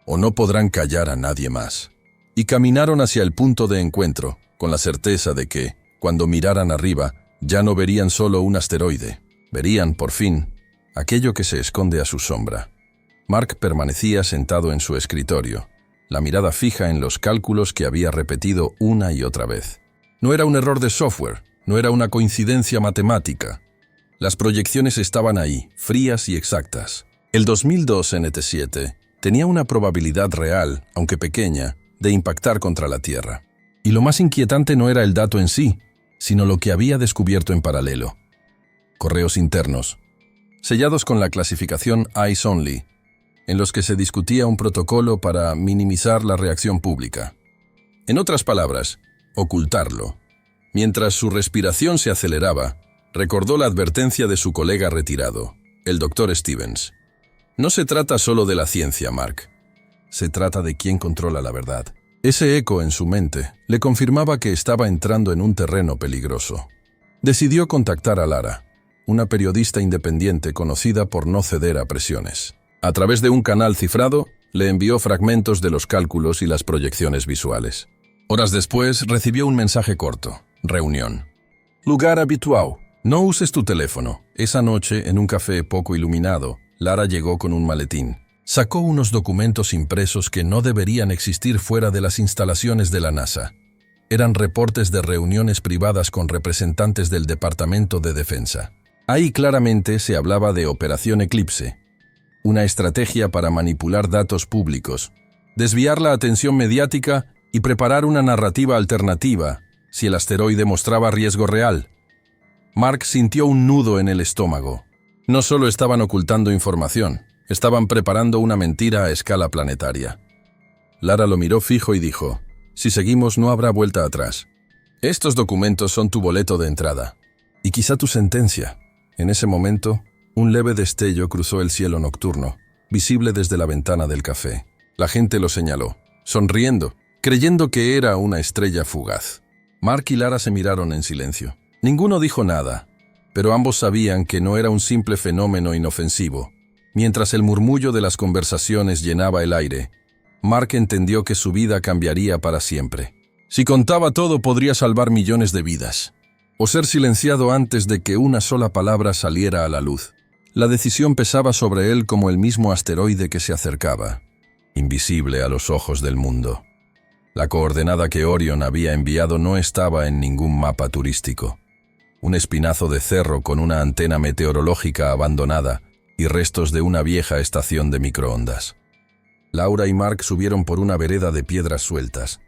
o no podrán callar a nadie más. Y caminaron hacia el punto de encuentro, con la certeza de que, cuando miraran arriba, ya no verían solo un asteroide. Verían, por fin, aquello que se esconde a su sombra. Mark permanecía sentado en su escritorio, la mirada fija en los cálculos que había repetido una y otra vez. No era un error de software, no era una coincidencia matemática. Las proyecciones estaban ahí, frías y exactas. El 2002 NT7 tenía una probabilidad real, aunque pequeña, de impactar contra la Tierra. Y lo más inquietante no era el dato en sí, sino lo que había descubierto en paralelo. Correos internos, sellados con la clasificación Eyes Only, en los que se discutía un protocolo para minimizar la reacción pública. En otras palabras, ocultarlo. Mientras su respiración se aceleraba, recordó la advertencia de su colega retirado, el Dr. Stevens. No se trata solo de la ciencia, Mark. Se trata de quién controla la verdad. Ese eco en su mente le confirmaba que estaba entrando en un terreno peligroso. Decidió contactar a Lara, una periodista independiente conocida por no ceder a presiones. A través de un canal cifrado, le envió fragmentos de los cálculos y las proyecciones visuales. Horas después, recibió un mensaje corto. Reunión. Lugar habitual. No uses tu teléfono. Esa noche, en un café poco iluminado, Lara llegó con un maletín. Sacó unos documentos impresos que no deberían existir fuera de las instalaciones de la NASA. Eran reportes de reuniones privadas con representantes del Departamento de Defensa. Ahí claramente se hablaba de Operación Eclipse, una estrategia para manipular datos públicos, desviar la atención mediática y preparar una narrativa alternativa si el asteroide mostraba riesgo real. Mark sintió un nudo en el estómago. No solo estaban ocultando información, estaban preparando una mentira a escala planetaria. Lara lo miró fijo y dijo: «Si seguimos no habrá vuelta atrás. Estos documentos son tu boleto de entrada. Y quizá tu sentencia». En ese momento, un leve destello cruzó el cielo nocturno, visible desde la ventana del café. La gente lo señaló, sonriendo, creyendo que era una estrella fugaz. Mark y Lara se miraron en silencio. Ninguno dijo nada, pero ambos sabían que no era un simple fenómeno inofensivo. Mientras el murmullo de las conversaciones llenaba el aire, Mark entendió que su vida cambiaría para siempre. Si contaba todo, podría salvar millones de vidas, o ser silenciado antes de que una sola palabra saliera a la luz. La decisión pesaba sobre él como el mismo asteroide que se acercaba, invisible a los ojos del mundo. La coordenada que Orion había enviado no estaba en ningún mapa turístico. Un espinazo de cerro con una antena meteorológica abandonada y restos de una vieja estación de microondas. Laura y Mark subieron por una vereda de piedras sueltas,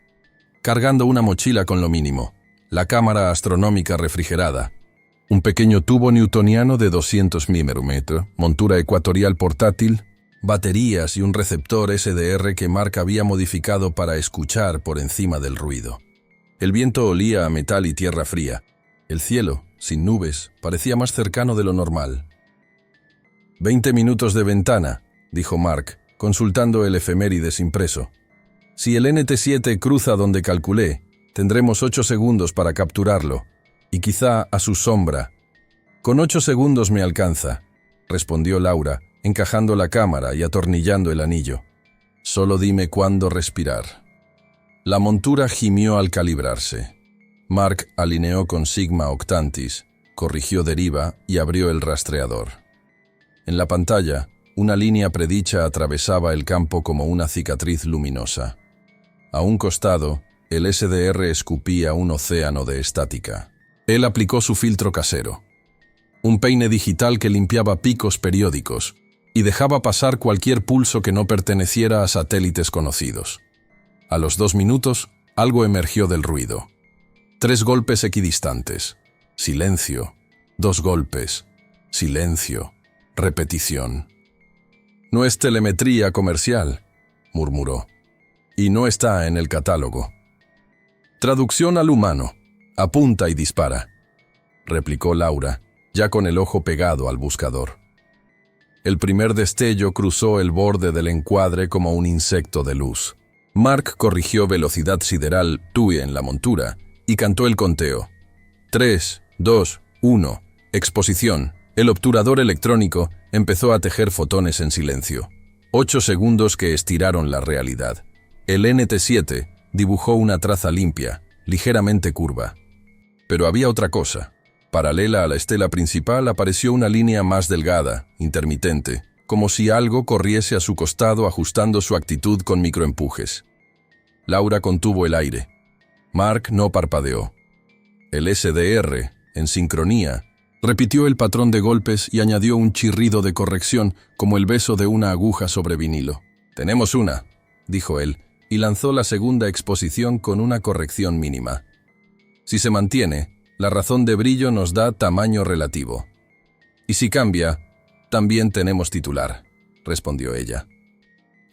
cargando una mochila con lo mínimo: la cámara astronómica refrigerada, un pequeño tubo newtoniano de 200 mm, montura ecuatorial portátil, baterías y un receptor SDR que Mark había modificado para escuchar por encima del ruido. El viento olía a metal y tierra fría. El cielo, sin nubes, parecía más cercano de lo normal. 20 minutos de ventana, dijo Mark, consultando el efemérides impreso. Si el NT7 cruza donde calculé, tendremos 8 segundos para capturarlo, y quizá a su sombra. Con 8 segundos me alcanza, respondió Laura, encajando la cámara y atornillando el anillo. Solo dime cuándo respirar. La montura gimió al calibrarse. Mark alineó con Sigma Octantis, corrigió deriva y abrió el rastreador. En la pantalla, una línea predicha atravesaba el campo como una cicatriz luminosa. A un costado, el SDR escupía un océano de estática. Él aplicó su filtro casero, un peine digital que limpiaba picos periódicos y dejaba pasar cualquier pulso que no perteneciera a satélites conocidos. A los 2 minutos, algo emergió del ruido. 3 golpes equidistantes. Silencio. 2 golpes. Silencio. Repetición. «No es telemetría comercial», murmuró, «y no está en el catálogo». «Traducción al humano. Apunta y dispara», replicó Laura, ya con el ojo pegado al buscador. El primer destello cruzó el borde del encuadre como un insecto de luz. Mark corrigió velocidad sideral TUI en la montura y cantó el conteo. 3, 2, 1. Exposición. El obturador electrónico empezó a tejer fotones en silencio. 8 segundos que estiraron la realidad. El NT7 dibujó una traza limpia, ligeramente curva. Pero había otra cosa. Paralela a la estela principal apareció una línea más delgada, intermitente, como si algo corriese a su costado ajustando su actitud con microempujes. Laura contuvo el aire. Mark no parpadeó. El SDR, en sincronía, repitió el patrón de golpes y añadió un chirrido de corrección como el beso de una aguja sobre vinilo. «Tenemos una», dijo él, y lanzó la segunda exposición con una corrección mínima. «Si se mantiene, la razón de brillo nos da tamaño relativo. Y si cambia, también tenemos titular», respondió ella.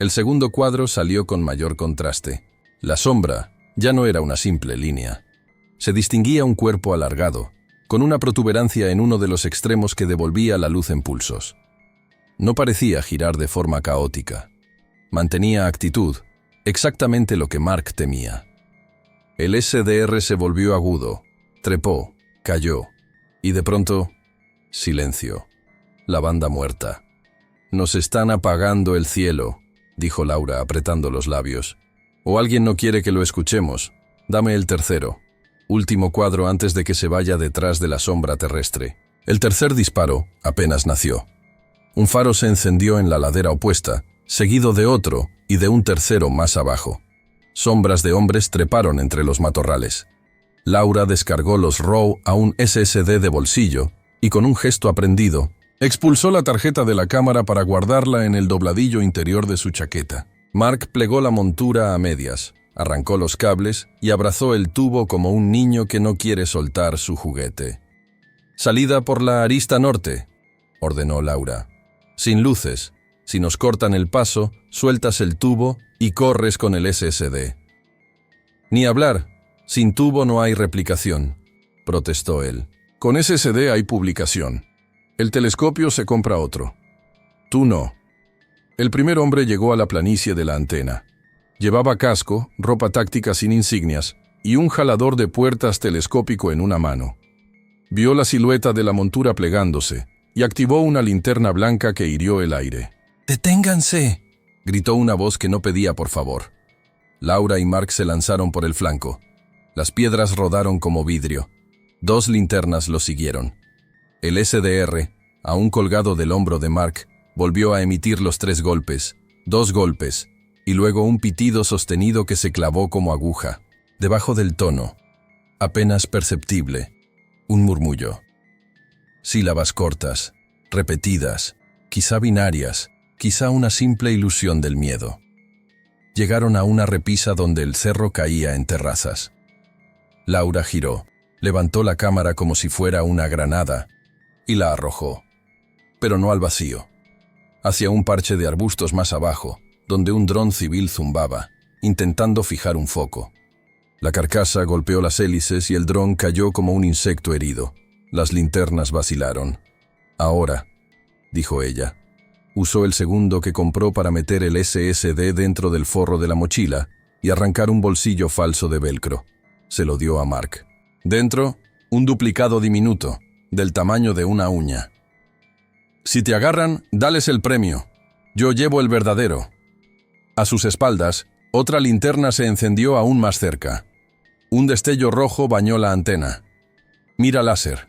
El segundo cuadro salió con mayor contraste. La sombra ya no era una simple línea. Se distinguía un cuerpo alargado, con una protuberancia en uno de los extremos que devolvía la luz en pulsos. No parecía girar de forma caótica. Mantenía actitud, exactamente lo que Mark temía. El SDR se volvió agudo, trepó, cayó, y de pronto, silencio. La banda muerta. «Nos están apagando el cielo», dijo Laura apretando los labios. «O alguien no quiere que lo escuchemos. Dame el tercero. Último cuadro antes de que se vaya detrás de la sombra terrestre». El tercer disparo apenas nació. Un faro se encendió en la ladera opuesta, seguido de otro y de un tercero más abajo. Sombras de hombres treparon entre los matorrales. Laura descargó los RAW a un SSD de bolsillo y con un gesto aprendido, expulsó la tarjeta de la cámara para guardarla en el dobladillo interior de su chaqueta. Mark plegó la montura a medias, arrancó los cables y abrazó el tubo como un niño que no quiere soltar su juguete. «Salida por la arista norte», ordenó Laura. «Sin luces. Si nos cortan el paso, sueltas el tubo y corres con el SSD». «Ni hablar. Sin tubo no hay replicación», protestó él. «Con SSD hay publicación. El telescopio se compra otro. Tú no». El primer hombre llegó a la planicie de la antena. Llevaba casco, ropa táctica sin insignias y un jalador de puertas telescópico en una mano. Vio la silueta de la montura plegándose y activó una linterna blanca que hirió el aire. «¡Deténganse!», gritó una voz que no pedía por favor. Laura y Mark se lanzaron por el flanco. Las piedras rodaron como vidrio. 2 linternas lo siguieron. El SDR, aún colgado del hombro de Mark, volvió a emitir los 3 golpes, 2 golpes, y luego un pitido sostenido que se clavó como aguja, debajo del tono, apenas perceptible, un murmullo. Sílabas cortas, repetidas, quizá binarias, quizá una simple ilusión del miedo. Llegaron a una repisa donde el cerro caía en terrazas. Laura giró, levantó la cámara como si fuera una granada y la arrojó, pero no al vacío, hacia un parche de arbustos más abajo, donde un dron civil zumbaba, intentando fijar un foco. La carcasa golpeó las hélices y el dron cayó como un insecto herido. Las linternas vacilaron. «Ahora», dijo ella. Usó el segundo que compró para meter el SSD dentro del forro de la mochila y arrancar un bolsillo falso de velcro. Se lo dio a Mark. Dentro, un duplicado diminuto, del tamaño de una uña. «Si te agarran, dales el premio. Yo llevo el verdadero». A sus espaldas, otra linterna se encendió aún más cerca. Un destello rojo bañó la antena. «Mira láser».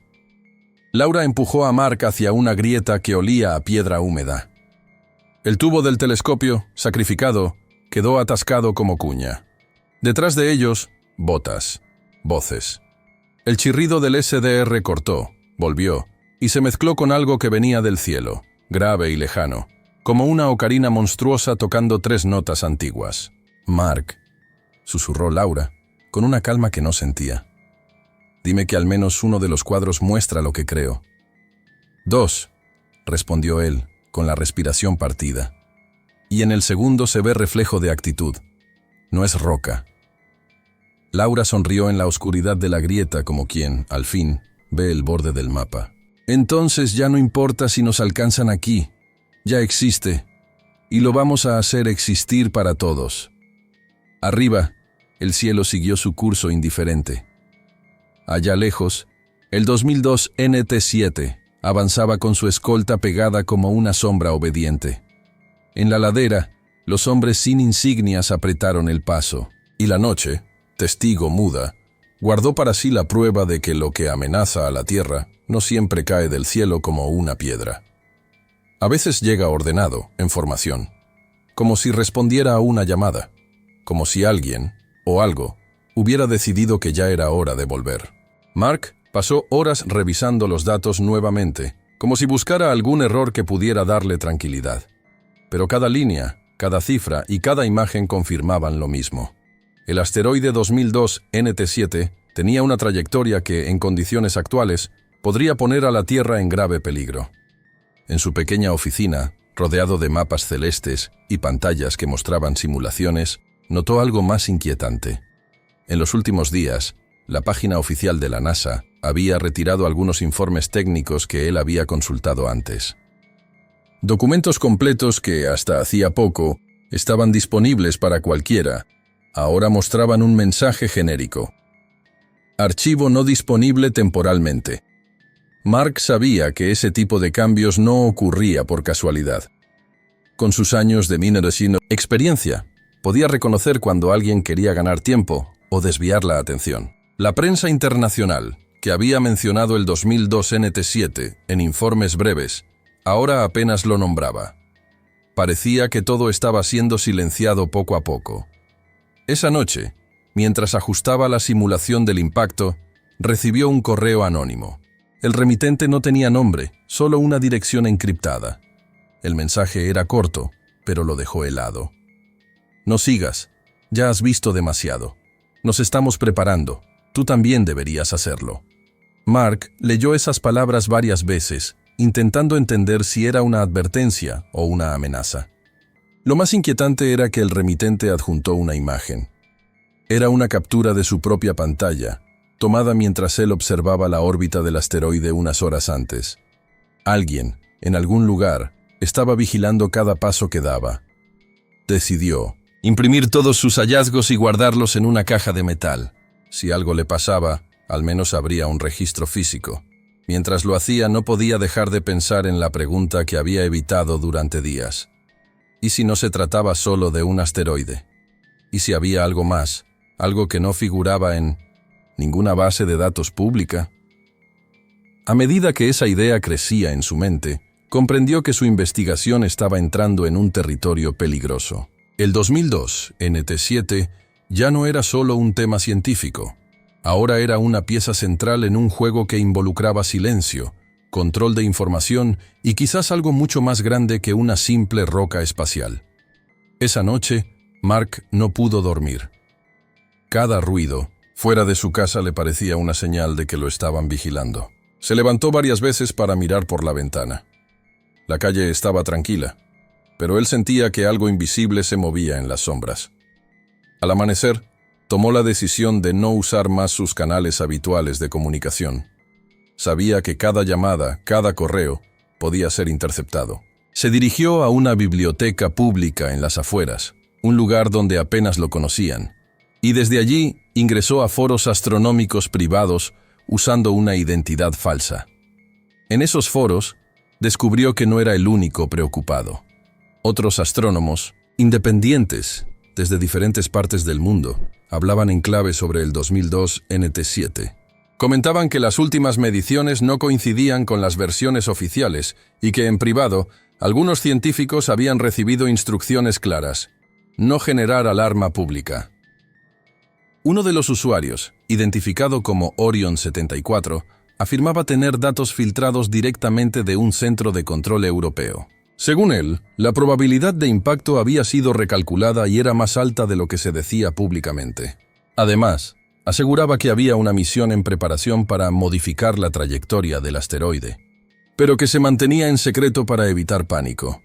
Laura empujó a Mark hacia una grieta que olía a piedra húmeda. El tubo del telescopio, sacrificado, quedó atascado como cuña. Detrás de ellos, botas, voces. El chirrido del SDR cortó, volvió, y se mezcló con algo que venía del cielo, grave y lejano, como una ocarina monstruosa tocando 3 notas antiguas. «Mark», susurró Laura, con una calma que no sentía. «Dime que al menos uno de los cuadros muestra lo que creo». «2», respondió él, con la respiración partida. «Y en el segundo se ve reflejo de actitud. No es roca». Laura sonrió en la oscuridad de la grieta como quien, al fin, ve el borde del mapa. «Entonces ya no importa si nos alcanzan aquí. Ya existe. Y lo vamos a hacer existir para todos». Arriba, el cielo siguió su curso indiferente. Allá lejos, el 2002 NT-7 avanzaba con su escolta pegada como una sombra obediente. En la ladera, los hombres sin insignias apretaron el paso, y la noche, testigo muda, guardó para sí la prueba de que lo que amenaza a la tierra no siempre cae del cielo como una piedra. A veces llega ordenado, en formación, como si respondiera a una llamada, como si alguien, o algo, hubiera decidido que ya era hora de volver. Mark pasó horas revisando los datos nuevamente, como si buscara algún error que pudiera darle tranquilidad. Pero cada línea, cada cifra y cada imagen confirmaban lo mismo. El asteroide 2002 NT-7 tenía una trayectoria que, en condiciones actuales, podría poner a la Tierra en grave peligro. En su pequeña oficina, rodeado de mapas celestes y pantallas que mostraban simulaciones, notó algo más inquietante. En los últimos días, la página oficial de la NASA había retirado algunos informes técnicos que él había consultado antes. Documentos completos que, hasta hacía poco, estaban disponibles para cualquiera, ahora mostraban un mensaje genérico. Archivo no disponible temporalmente. Mark sabía que ese tipo de cambios no ocurría por casualidad. Con sus años de minería experiencia, podía reconocer cuando alguien quería ganar tiempo o desviar la atención. La prensa internacional, que había mencionado el 2002 NT7 en informes breves, ahora apenas lo nombraba. Parecía que todo estaba siendo silenciado poco a poco. Esa noche, mientras ajustaba la simulación del impacto, recibió un correo anónimo. El remitente no tenía nombre, solo una dirección encriptada. El mensaje era corto, pero lo dejó helado. No sigas, ya has visto demasiado. Nos estamos preparando, tú también deberías hacerlo. Mark leyó esas palabras varias veces, intentando entender si era una advertencia o una amenaza. Lo más inquietante era que el remitente adjuntó una imagen. Era una captura de su propia pantalla, tomada mientras él observaba la órbita del asteroide unas horas antes. Alguien, en algún lugar, estaba vigilando cada paso que daba. Decidió imprimir todos sus hallazgos y guardarlos en una caja de metal. Si algo le pasaba, al menos habría un registro físico. Mientras lo hacía, no podía dejar de pensar en la pregunta que había evitado durante días. ¿Y si no se trataba solo de un asteroide? ¿Y si había algo más, algo que no figuraba en ninguna base de datos pública? A medida que esa idea crecía en su mente, comprendió que su investigación estaba entrando en un territorio peligroso. El 2002 NT7 ya no era solo un tema científico. Ahora era una pieza central en un juego que involucraba silencio, control de información y quizás algo mucho más grande que una simple roca espacial. Esa noche, Mark no pudo dormir. Cada ruido fuera de su casa le parecía una señal de que lo estaban vigilando. Se levantó varias veces para mirar por la ventana. La calle estaba tranquila, pero él sentía que algo invisible se movía en las sombras. Al amanecer, tomó la decisión de no usar más sus canales habituales de comunicación. Sabía que cada llamada, cada correo, podía ser interceptado. Se dirigió a una biblioteca pública en las afueras, un lugar donde apenas lo conocían, y desde allí ingresó a foros astronómicos privados usando una identidad falsa. En esos foros, descubrió que no era el único preocupado. Otros astrónomos, independientes, desde diferentes partes del mundo, hablaban en clave sobre el 2002 NT7. Comentaban que las últimas mediciones no coincidían con las versiones oficiales y que, en privado, algunos científicos habían recibido instrucciones claras: no generar alarma pública. Uno de los usuarios, identificado como Orion74, afirmaba tener datos filtrados directamente de un centro de control europeo. Según él, la probabilidad de impacto había sido recalculada y era más alta de lo que se decía públicamente. Además, aseguraba que había una misión en preparación para modificar la trayectoria del asteroide, pero que se mantenía en secreto para evitar pánico.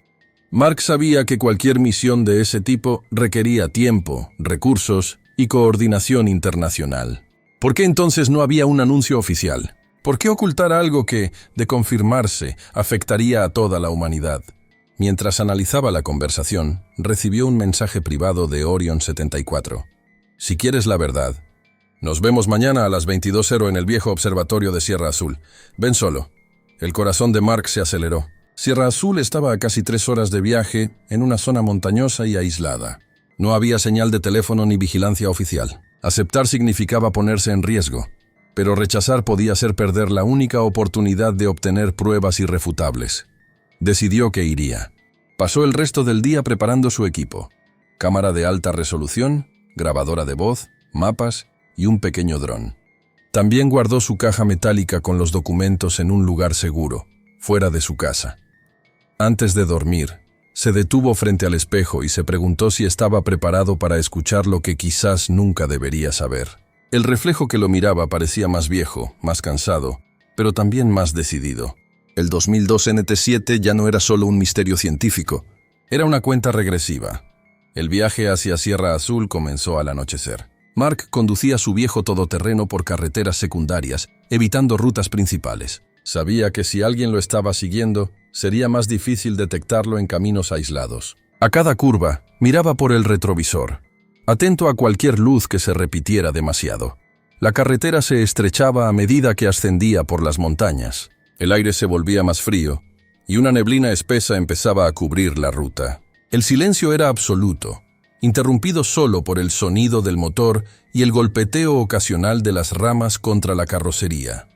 Mark sabía que cualquier misión de ese tipo requería tiempo, recursos y coordinación internacional. ¿Por qué entonces no había un anuncio oficial? ¿Por qué ocultar algo que, de confirmarse, afectaría a toda la humanidad? Mientras analizaba la conversación, recibió un mensaje privado de Orion74. Si quieres la verdad, nos vemos mañana a las 22:00 en el viejo observatorio de Sierra Azul. Ven solo. El corazón de Mark se aceleró. Sierra Azul estaba a casi 3 horas de viaje, en una zona montañosa y aislada. No había señal de teléfono ni vigilancia oficial. Aceptar significaba ponerse en riesgo, pero rechazar podía ser perder la única oportunidad de obtener pruebas irrefutables. Decidió que iría. Pasó el resto del día preparando su equipo: cámara de alta resolución, grabadora de voz, mapas y un pequeño dron. También guardó su caja metálica con los documentos en un lugar seguro, fuera de su casa. Antes de dormir, se detuvo frente al espejo y se preguntó si estaba preparado para escuchar lo que quizás nunca debería saber. El reflejo que lo miraba parecía más viejo, más cansado, pero también más decidido. El 2002 NT7 ya no era solo un misterio científico, era una cuenta regresiva. El viaje hacia Sierra Azul comenzó al anochecer. Mark conducía su viejo todoterreno por carreteras secundarias, evitando rutas principales. Sabía que si alguien lo estaba siguiendo, sería más difícil detectarlo en caminos aislados. A cada curva, miraba por el retrovisor, atento a cualquier luz que se repitiera demasiado. La carretera se estrechaba a medida que ascendía por las montañas. El aire se volvía más frío, y una neblina espesa empezaba a cubrir la ruta. El silencio era absoluto, interrumpido solo por el sonido del motor y el golpeteo ocasional de las ramas contra la carrocería.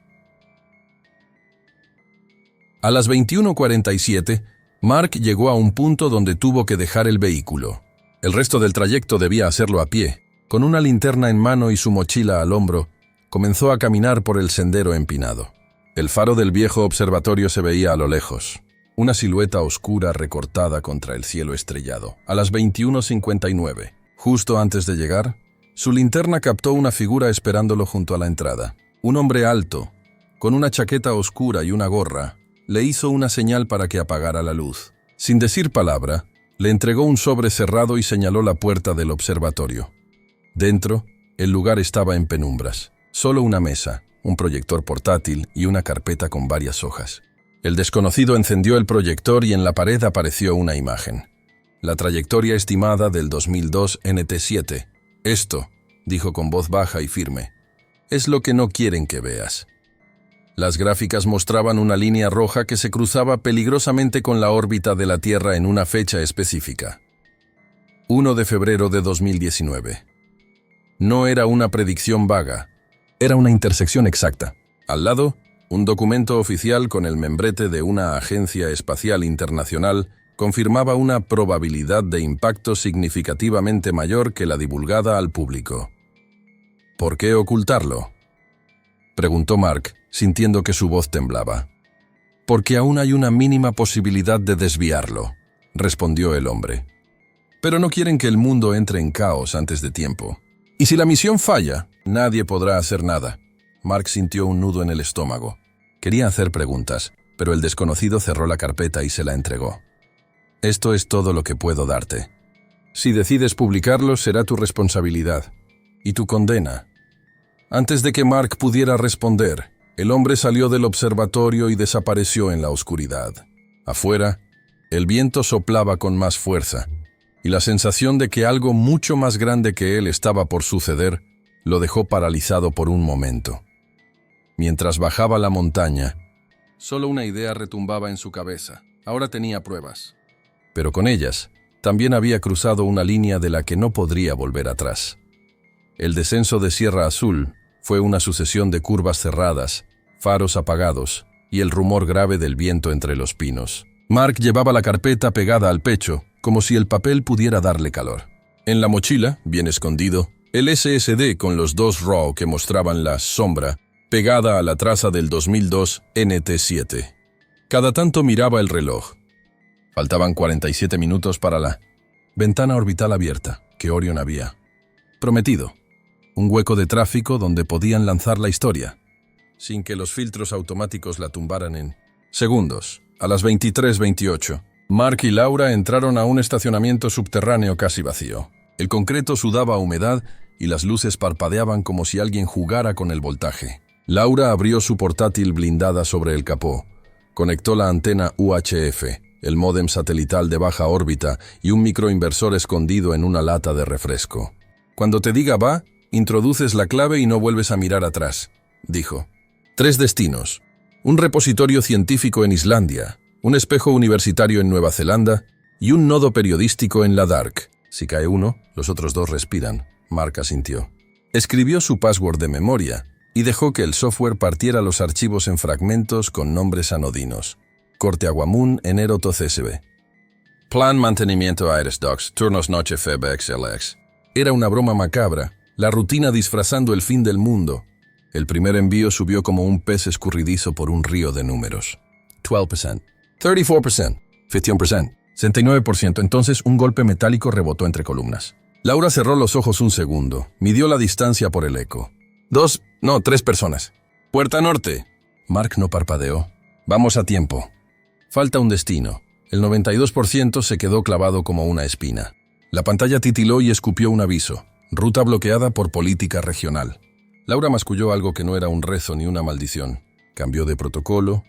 A las 21:47, Mark llegó a un punto donde tuvo que dejar el vehículo. El resto del trayecto debía hacerlo a pie. Con una linterna en mano y su mochila al hombro, comenzó a caminar por el sendero empinado. El faro del viejo observatorio se veía a lo lejos, una silueta oscura recortada contra el cielo estrellado. A las 21:59, justo antes de llegar, su linterna captó una figura esperándolo junto a la entrada. Un hombre alto, con una chaqueta oscura y una gorra, le hizo una señal para que apagara la luz. Sin decir palabra, le entregó un sobre cerrado y señaló la puerta del observatorio. Dentro, el lugar estaba en penumbras. Solo una mesa, un proyector portátil y una carpeta con varias hojas. El desconocido encendió el proyector y en la pared apareció una imagen. La trayectoria estimada del 2002 NT7. Esto, dijo con voz baja y firme, es lo que no quieren que veas. Las gráficas mostraban una línea roja que se cruzaba peligrosamente con la órbita de la Tierra en una fecha específica. 1 de febrero de 2019. No era una predicción vaga, era una intersección exacta. Al lado, un documento oficial con el membrete de una agencia espacial internacional confirmaba una probabilidad de impacto significativamente mayor que la divulgada al público. ¿Por qué ocultarlo?, preguntó Mark, sintiendo que su voz temblaba. Porque aún hay una mínima posibilidad de desviarlo, respondió el hombre. Pero no quieren que el mundo entre en caos antes de tiempo. Y si la misión falla, nadie podrá hacer nada. Mark sintió un nudo en el estómago. Quería hacer preguntas, pero el desconocido cerró la carpeta y se la entregó. Esto es todo lo que puedo darte. Si decides publicarlo, será tu responsabilidad. Y tu condena. Antes de que Mark pudiera responder, el hombre salió del observatorio y desapareció en la oscuridad. Afuera, el viento soplaba con más fuerza, y la sensación de que algo mucho más grande que él estaba por suceder lo dejó paralizado por un momento. Mientras bajaba la montaña, solo una idea retumbaba en su cabeza. Ahora tenía pruebas. Pero con ellas, también había cruzado una línea de la que no podría volver atrás. El descenso de Sierra Azul fue una sucesión de curvas cerradas, faros apagados y el rumor grave del viento entre los pinos. Mark llevaba la carpeta pegada al pecho, como si el papel pudiera darle calor. En la mochila, bien escondido, el SSD con los 2 RAW que mostraban la sombra, pegada a la traza del 2002 NT7. Cada tanto miraba el reloj. Faltaban 47 minutos para la ventana orbital abierta que Orion había prometido. Un hueco de tráfico donde podían lanzar la historia, sin que los filtros automáticos la tumbaran en segundos. A las 23:28, Mark y Laura entraron a un estacionamiento subterráneo casi vacío. El concreto sudaba humedad y las luces parpadeaban como si alguien jugara con el voltaje. Laura abrió su portátil blindada sobre el capó, conectó la antena UHF, el módem satelital de baja órbita y un microinversor escondido en una lata de refresco. Cuando te diga va, introduces la clave y no vuelves a mirar atrás, dijo. 3 destinos. Un repositorio científico en Islandia, un espejo universitario en Nueva Zelanda y un nodo periodístico en la Dark. Si cae uno, los otros 2 respiran. Mark asintió. Escribió su password de memoria y dejó que el software partiera los archivos en fragmentos con nombres anodinos. Corte Aguamun, enero TOCSB. Plan mantenimiento Aires Docs, turnos noche FebXLX. Era una broma macabra, la rutina disfrazando el fin del mundo. El primer envío subió como un pez escurridizo por un río de números. 12%, 34%, 15%, 69%. Entonces un golpe metálico rebotó entre columnas. Laura cerró los ojos un segundo, midió la distancia por el eco. 3 personas. Puerta norte. Mark no parpadeó. Vamos a tiempo. Falta un destino. El 92% se quedó clavado como una espina. La pantalla titiló y escupió un aviso. Ruta bloqueada por política regional. Laura masculló algo que no era un rezo ni una maldición. Cambió de protocolo,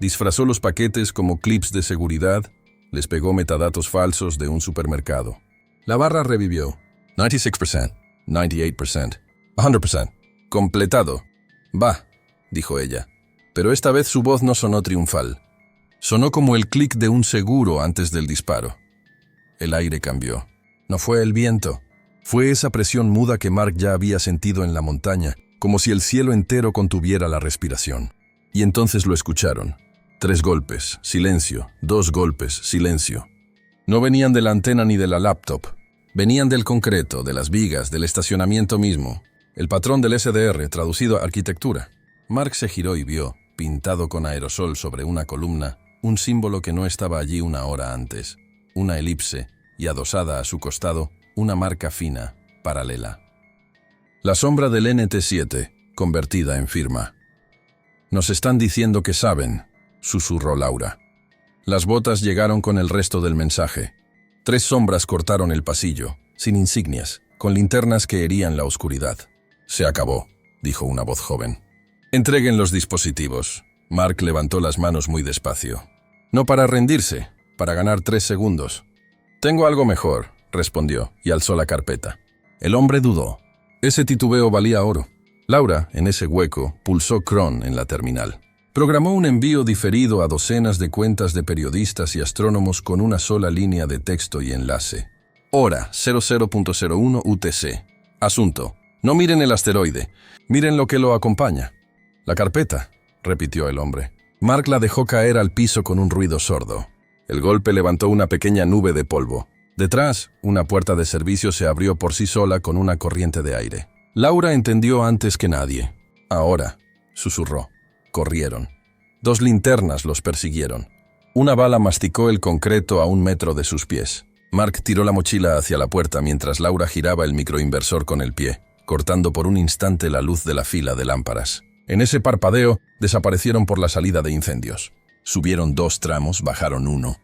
disfrazó los paquetes como clips de seguridad, les pegó metadatos falsos de un supermercado. La barra revivió. 96%, 98%, 100%. Completado. Va, dijo ella. Pero esta vez su voz no sonó triunfal. Sonó como el clic de un seguro antes del disparo. El aire cambió. No fue el viento. Fue esa presión muda que Mark ya había sentido en la montaña, como si el cielo entero contuviera la respiración. Y entonces lo escucharon. 3 golpes, silencio, 2 golpes, silencio. No venían de la antena ni de la laptop. Venían del concreto, de las vigas, del estacionamiento mismo. El patrón del SDR, traducido a arquitectura. Mark se giró y vio, pintado con aerosol sobre una columna, un símbolo que no estaba allí una hora antes. Una elipse, y adosada a su costado, una marca fina, paralela. La sombra del NT7, convertida en firma. Nos están diciendo que saben, susurró Laura. Las botas llegaron con el resto del mensaje. 3 sombras cortaron el pasillo, sin insignias, con linternas que herían la oscuridad. Se acabó, dijo una voz joven. Entreguen los dispositivos. Mark levantó las manos muy despacio. No para rendirse, para ganar 3 segundos. Tengo algo mejor, respondió, y alzó la carpeta. El hombre dudó. Ese titubeo valía oro. Laura, en ese hueco, pulsó Cron en la terminal. Programó un envío diferido a docenas de cuentas de periodistas y astrónomos con una sola línea de texto y enlace. Hora 00.01 UTC. Asunto. No miren el asteroide. Miren lo que lo acompaña. La carpeta, repitió el hombre. Mark la dejó caer al piso con un ruido sordo. El golpe levantó una pequeña nube de polvo. Detrás, una puerta de servicio se abrió por sí sola con una corriente de aire. Laura entendió antes que nadie. Ahora, susurró. Corrieron. 2 linternas los persiguieron. Una bala masticó el concreto a 1 metro de sus pies. Mark tiró la mochila hacia la puerta mientras Laura giraba el microinversor con el pie, cortando por un instante la luz de la fila de lámparas. En ese parpadeo, desaparecieron por la salida de incendios. Subieron 2 tramos, bajaron 1.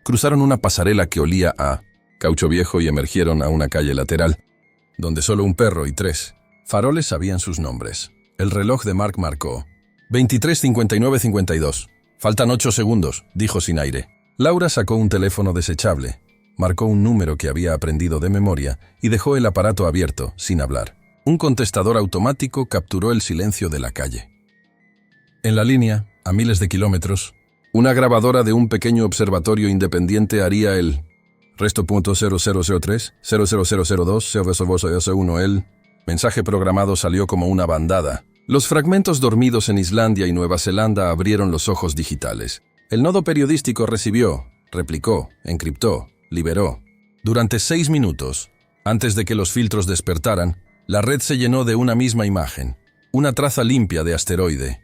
Cruzaron una pasarela que olía a caucho viejo y emergieron a una calle lateral, donde solo un perro y 3 faroles sabían sus nombres. El reloj de Mark marcó 23:59:52. Faltan 8 segundos, dijo sin aire. Laura sacó un teléfono desechable, marcó un número que había aprendido de memoria y dejó el aparato abierto, sin hablar. Un contestador automático capturó el silencio de la calle. En la línea, a miles de kilómetros, una grabadora de un pequeño observatorio independiente haría el resto.0003, 00002, 00001. El mensaje programado salió como una bandada. Los fragmentos dormidos en Islandia y Nueva Zelanda abrieron los ojos digitales. El nodo periodístico recibió, replicó, encriptó, liberó. Durante 6 minutos, antes de que los filtros despertaran, la red se llenó de una misma imagen, una traza limpia de asteroide.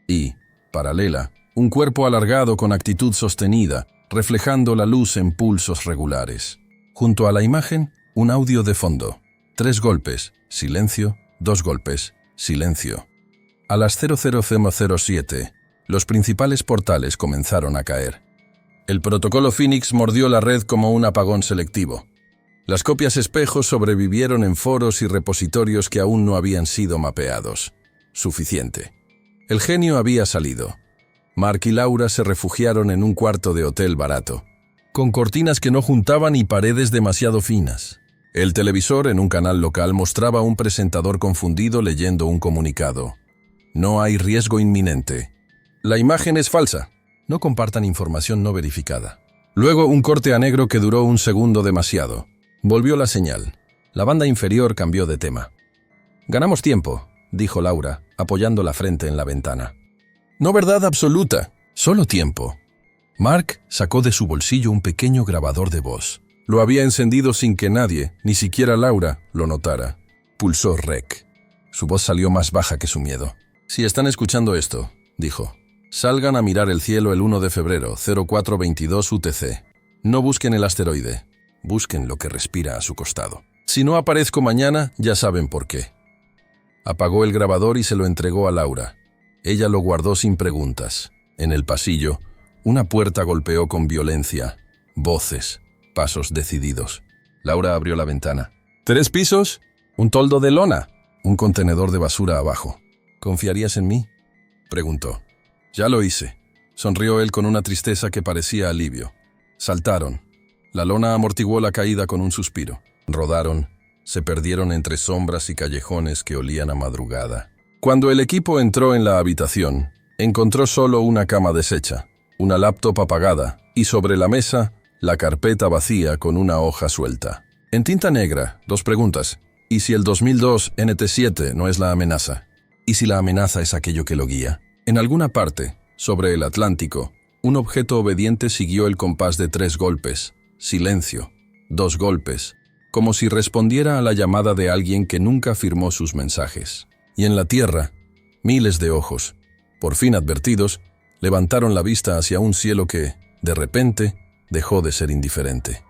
Y, paralela, un cuerpo alargado con actitud sostenida, reflejando la luz en pulsos regulares. Junto a la imagen, un audio de fondo. 3 golpes, silencio, 2 golpes, silencio. A las 00:07, los principales portales comenzaron a caer. El protocolo Phoenix mordió la red como un apagón selectivo. Las copias espejo sobrevivieron en foros y repositorios que aún no habían sido mapeados. Suficiente. El genio había salido. Mark y Laura se refugiaron en un cuarto de hotel barato, con cortinas que no juntaban y paredes demasiado finas. El televisor en un canal local mostraba a un presentador confundido leyendo un comunicado. No hay riesgo inminente. La imagen es falsa. No compartan información no verificada. Luego un corte a negro que duró un segundo demasiado. Volvió la señal. La banda inferior cambió de tema. Ganamos tiempo, dijo Laura, apoyando la frente en la ventana. No verdad absoluta, solo tiempo. Mark sacó de su bolsillo un pequeño grabador de voz. Lo había encendido sin que nadie, ni siquiera Laura, lo notara. Pulsó REC. Su voz salió más baja que su miedo. Si están escuchando esto, dijo, salgan a mirar el cielo el 1 de febrero, 0422 UTC. No busquen el asteroide, busquen lo que respira a su costado. Si no aparezco mañana, ya saben por qué. Apagó el grabador y se lo entregó a Laura. Ella lo guardó sin preguntas. En el pasillo, una puerta golpeó con violencia. Voces, pasos decididos. Laura abrió la ventana. ¿3 pisos? ¿Un toldo de lona? Un contenedor de basura abajo. ¿Confiarías en mí?, preguntó. Ya lo hice. Sonrió él con una tristeza que parecía alivio. Saltaron. La lona amortiguó la caída con un suspiro. Rodaron, se perdieron entre sombras y callejones que olían a madrugada. Cuando el equipo entró en la habitación, encontró solo una cama deshecha, una laptop apagada y sobre la mesa, la carpeta vacía con una hoja suelta. En tinta negra, 2 preguntas. ¿Y si el 2002 NT7 no es la amenaza? ¿Y si la amenaza es aquello que lo guía? En alguna parte, sobre el Atlántico, un objeto obediente siguió el compás de 3 golpes. Silencio. 2 golpes. Como si respondiera a la llamada de alguien que nunca firmó sus mensajes. Y en la tierra, miles de ojos, por fin advertidos, levantaron la vista hacia un cielo que, de repente, dejó de ser indiferente.